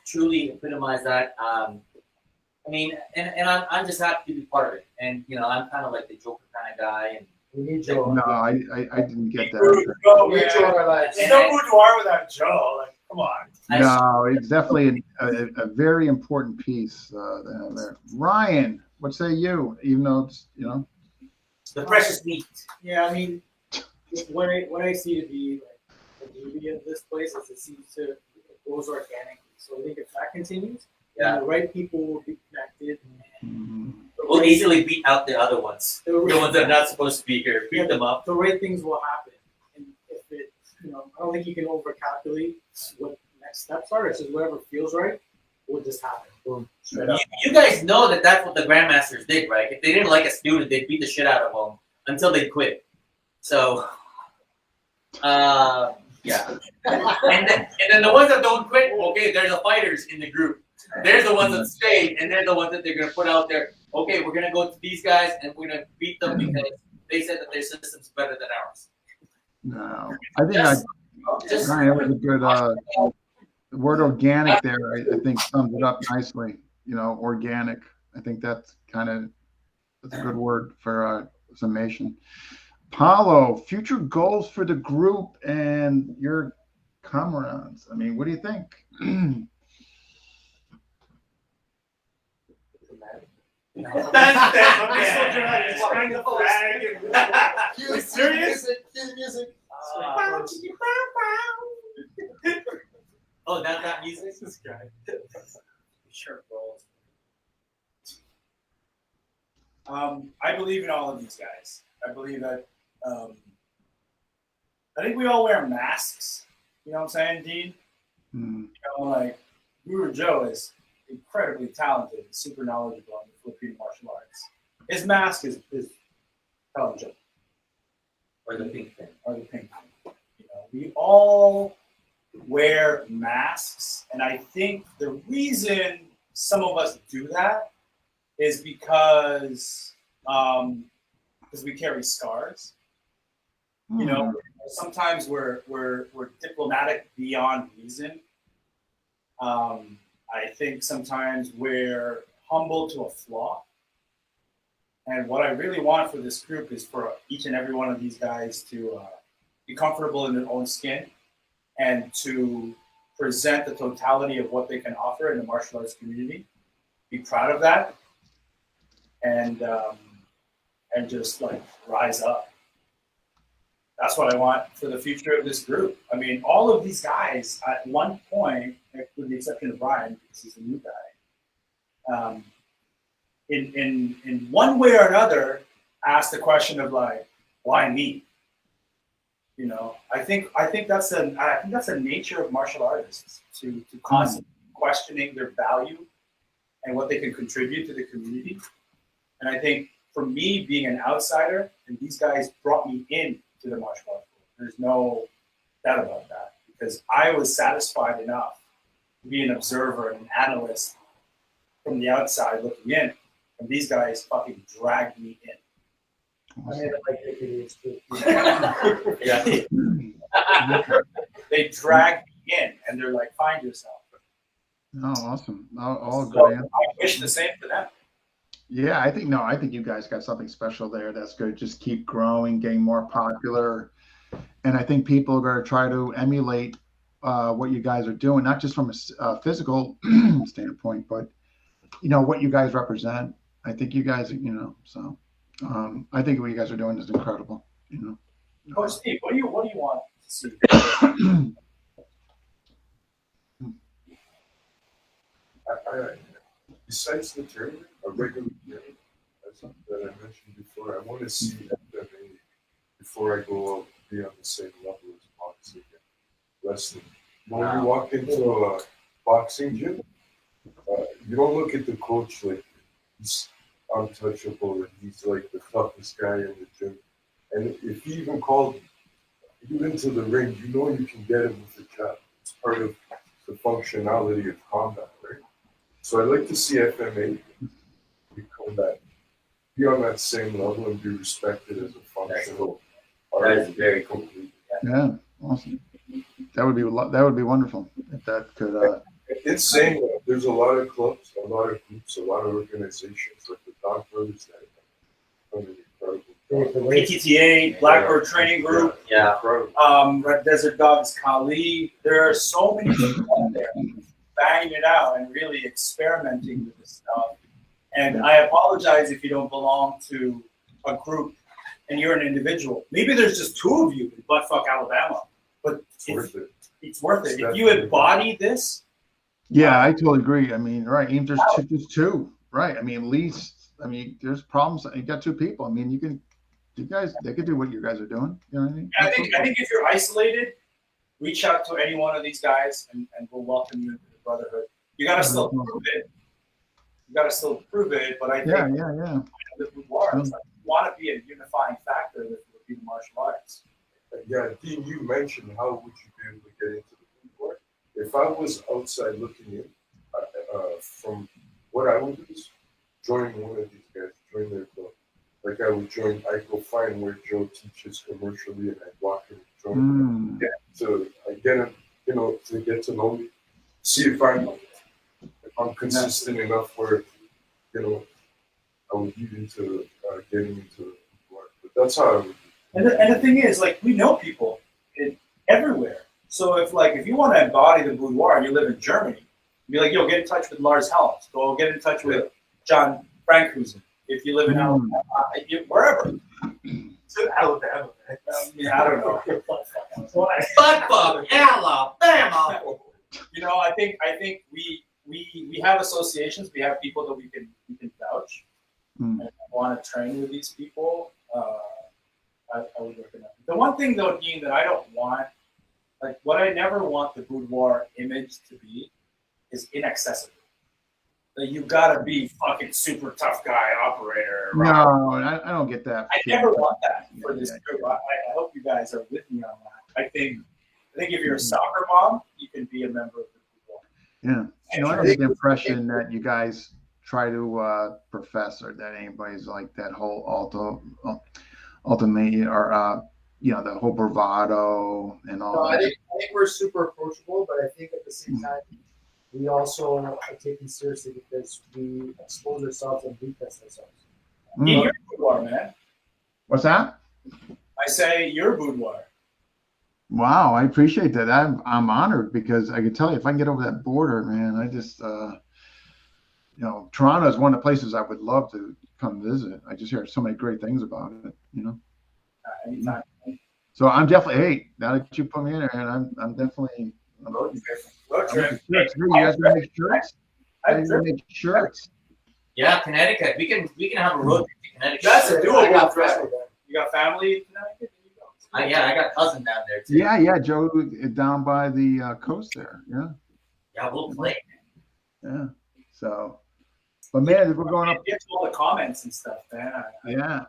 truly epitomize that. I mean, and I'm just happy to be part of it. And you know, I'm kind of like the Joker kind of guy. And we need Joe. No, I didn't get that. We need Joe in our lives. There's no boudoir without Joe. Like, come on. No, it's definitely a very important piece there. Ryan, what say you? Even though it's, you know, the precious meat. Yeah, I mean, what I see to be like the beauty of this place is it seems to, it goes organically. So I think if that continues, then the right people will be connected. We'll easily beat out the other ones. The ones that are not supposed to be here. Beat them up. The right things will happen. And if it, you know, I don't think you can overcalculate what next steps are. It's just whatever feels right will just happen. Boom. Straight up. You guys know that that's what the Grandmasters did, right? If they didn't like a student, they'd beat the shit out of them until they quit. So, yeah. and then the ones that don't quit, okay, there's the fighters in the group. There's the ones that stay, and they're the ones that they're going to put out there. Okay, we're going to go to these guys, and we're going to beat them because they said that their system's better than ours. No, I think Ryan, it was a good the word organic there. I think sums it up nicely. You know, organic. I think that's a good word for summation. Paulo, future goals for the group and your comrades. I mean, what do you think? Serious? Music. Oh, that music? This guy. Sure, bro. I believe in all of these guys. I believe that I think we all wear masks. You know what I'm saying, Dean? Mm. You know, like Guru Joe is incredibly talented and super knowledgeable on the Filipino martial arts. His mask is telling Joe. Or the pink thing. Or the pink thing. You know, we all wear masks, and I think the reason some of us do that is because we carry scars. You know, sometimes we're diplomatic beyond reason. I think sometimes we're humble to a flaw. And what I really want for this group is for each and every one of these guys to be comfortable in their own skin and to present the totality of what they can offer in the martial arts community. Be proud of that, and just like rise up. That's what I want for the future of this group. I mean, all of these guys at one point, with the exception of Brian, because he's a new guy, in one way or another, asked the question of like, why me? You know, I think that's the nature of martial artists to constantly questioning their value and what they can contribute to the community. And I think for me, being an outsider, and these guys brought me in to the martial arts world. There's no doubt about that, because I was satisfied enough to be an observer and an analyst from the outside looking in, and these guys fucking dragged me in. I made it like videos too. Yeah. They dragged me in, and they're like, "Find yourself." Oh, awesome! All So good. I wish the same for them. Yeah, I think you guys got something special there. That's good. Just keep growing, getting more popular, and I think people are going to try to emulate what you guys are doing, not just from a physical standpoint, but you know what you guys represent. I think you guys, you know, so I think what you guys are doing is incredible. You know. Coach Steve, what do you want to see? Besides the tournament, a regular tournament, as that I mentioned before, I want to see FMA before I go out be on the same level as boxing and wrestling. When you walk into a boxing gym, you don't look at the coach like he's untouchable and he's like the toughest guy in the gym. And if he even called you into the ring, you know you can get him with a jab. It's part of the functionality of combat, right? So I'd like to see FMA become that, be on that same level and be respected as a functional That is very cool. Yeah, awesome. That would be wonderful if that could. It's saying that there's a lot of clubs, a lot of groups, a lot of organizations like the Dog Brothers that have done an incredible job. PTTA, Blackbird Training Group, Yeah. Red Desert Dogs, Kali. There are so many people out there banging it out and really experimenting with this stuff. And I apologize if you don't belong to a group and you're an individual. Maybe there's just two of you in buttfuck Alabama, but It's worth it. It's worth it. If you embody this. Yeah, I totally agree. I mean, right? Even there's two, right? I mean, at least, I mean, there's problems. You got two people. I mean, they could do what you guys are doing. You know what I mean? I think if you're isolated, reach out to any one of these guys and we'll welcome you into the brotherhood. You gotta still prove it. But I think the Boudoir is like, you want to be a unifying factor with the martial arts. Yeah, Dean, you mentioned how would you be able to get into the Boudoir? If I was outside looking in, from what I would do is join one of these guys, join their club. Like I go find where Joe teaches commercially, and I'd walk in and join. To get to know me, see if I'm consistent enough where, I would lead into getting into the Boudoir. But that's how I would do. And the thing is, like, we know people everywhere. So if you want to embody the Boudoir and you live in Germany, be like, yo, get in touch with Lars Helms. Go get in touch with John Frankhusen. If you live in Alabama, wherever. It's in Alabama, man. I don't know. Buttfuck Alabama. You know, I think we have associations. We have people that we can vouch and want to train with these people. I would recommend. The one thing though, Dean, that I don't want, like what I never want the boudoir image to be, is inaccessible. That you gotta be fucking super tough guy operator. Right? No, I don't get that. I never want that for this group. I hope you guys are with me on that. I think if you're a soccer mom, you can be a member of the boudoir. Yeah. You know, I don't get the impression that you guys try to profess or that anybody's like that whole ultimate or you know, the whole bravado and all No, that. I think we're super approachable, but I think at the same time, we also are taken seriously because we expose ourselves and we test ourselves. Dean, you're boudoir, man. What's that? I say you're boudoir. Wow, I appreciate that. I'm honored because I can tell you if I can get over that border, man, I just you know, Toronto is one of the places I would love to come visit. I just hear so many great things about it, you know. Anytime. So I'm definitely, hey, now that you put me in there, and I'm definitely. Road trip. Shirts. You guys gonna make shirts? I You gonna make shirts? Yeah, Connecticut. We can have a road trip to Connecticut. That's a I doable got trip. family there. You got family in Connecticut? Yeah, I got a cousin down there too. Yeah, Joe, down by the coast there. Yeah, we'll play. Yeah. So, but man, we're going up. Get to all the comments and stuff, man. Yeah,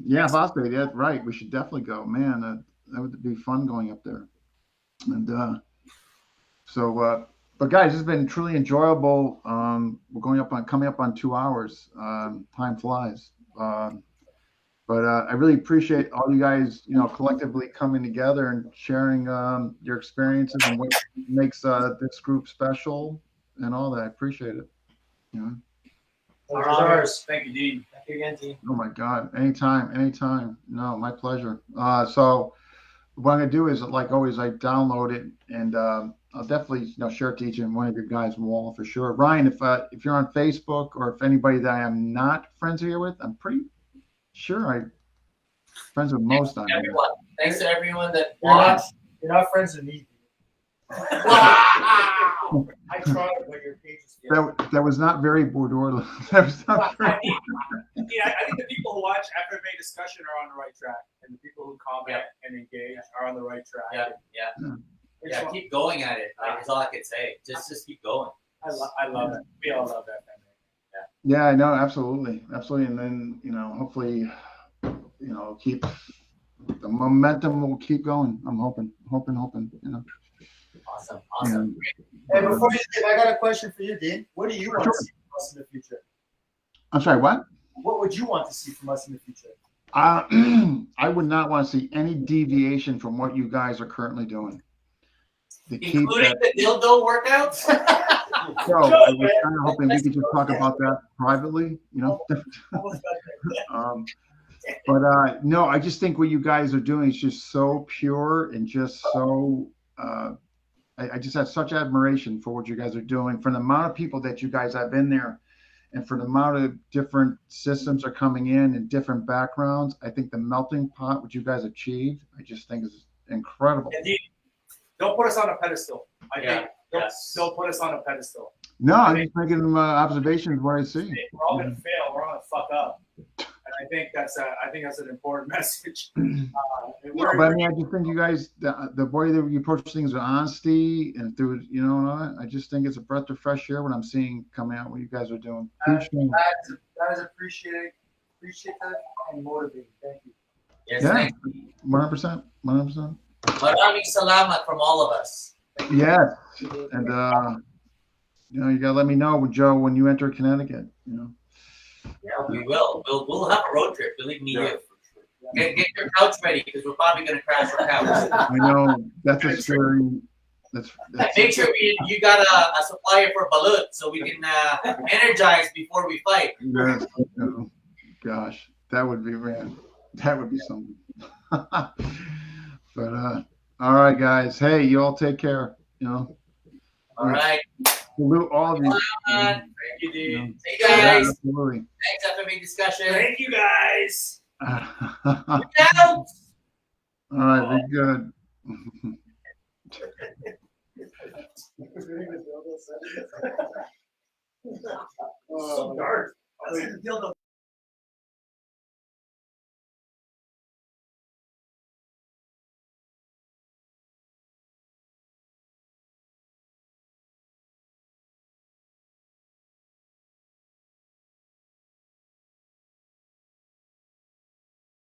yeah, Boston. Yeah, right. We should definitely go, man. That would be fun going up there. And so, but guys, it's been truly enjoyable. We're coming up on 2 hours. Time flies. But I really appreciate all you guys, you know, collectively coming together and sharing your experiences and what makes this group special and all that. I appreciate it. You know? Ours. Thank you, Dean. Thank you again, Dean. Oh my God, anytime. No, my pleasure. So what I'm gonna do is, like always, I download it and I'll definitely, you know, share it to each and one of your guys' wall for sure. Ryan, if you're on Facebook or if anybody that I am not friends here with, I'm pretty sure I'm friends with most on here. Thanks to everyone that You're not, watched. you're not friends with me. I tried, but your page is. That was not very Boudoir. That was not very. I think the people who watch FMA discussion are on the right track, and the people who comment and engage are on the right track. Yeah, keep going at it. That's all I could say. Just keep going. I love it. We all love FMA. Yeah, I know, absolutely. And then, you know, hopefully, you know, keep the momentum will keep going. I'm hoping, you know. Awesome. Hey, before you leave, I got a question for you, Dean. What do you want to see from us in the future? I'm sorry, what? What would you want to see from us in the future? I would not want to see any deviation from what you guys are currently doing. Including the dildo workouts? So I was kind of hoping we could just talk about that privately, you know. But no, I just think what you guys are doing is just so pure and just so. I just have such admiration for what you guys are doing, for the amount of people that you guys have in there, and for the amount of different systems are coming in and different backgrounds. I think the melting pot, what you guys achieved, I just think is incredible. Indeed. Don't put us on a pedestal. Don't put us on a pedestal. No, I'm just making observations of what I see. We're all gonna fail. We're all gonna fuck up. And I think that's an important message. But I mean, I just think you guys, the way that you approach things with honesty and through, you know, I just think it's a breath of fresh air when I'm seeing coming out what you guys are doing. That is appreciated and motivating. Thank you. Yes, Yeah, thank 100%. Maraming salamat from all of us. Yes, and you know, you gotta let me know, Joe, when you enter Connecticut. You know. Yeah, we will. We'll have a road trip. Believe me, you. Get your couch ready because we're probably gonna crash our couch. I know that's a scary. That's Make sure you got a supplier for balut so we can energize before we fight. Yes. Oh, gosh, that would be rad. That would be something. But all right, guys. Hey, you all take care. You know. All right. Salute all of you. Thank you, Dean. Hey guys. Absolutely. Thanks, FMA discussion. Thank you, guys. Look out. All right, be good. So dark.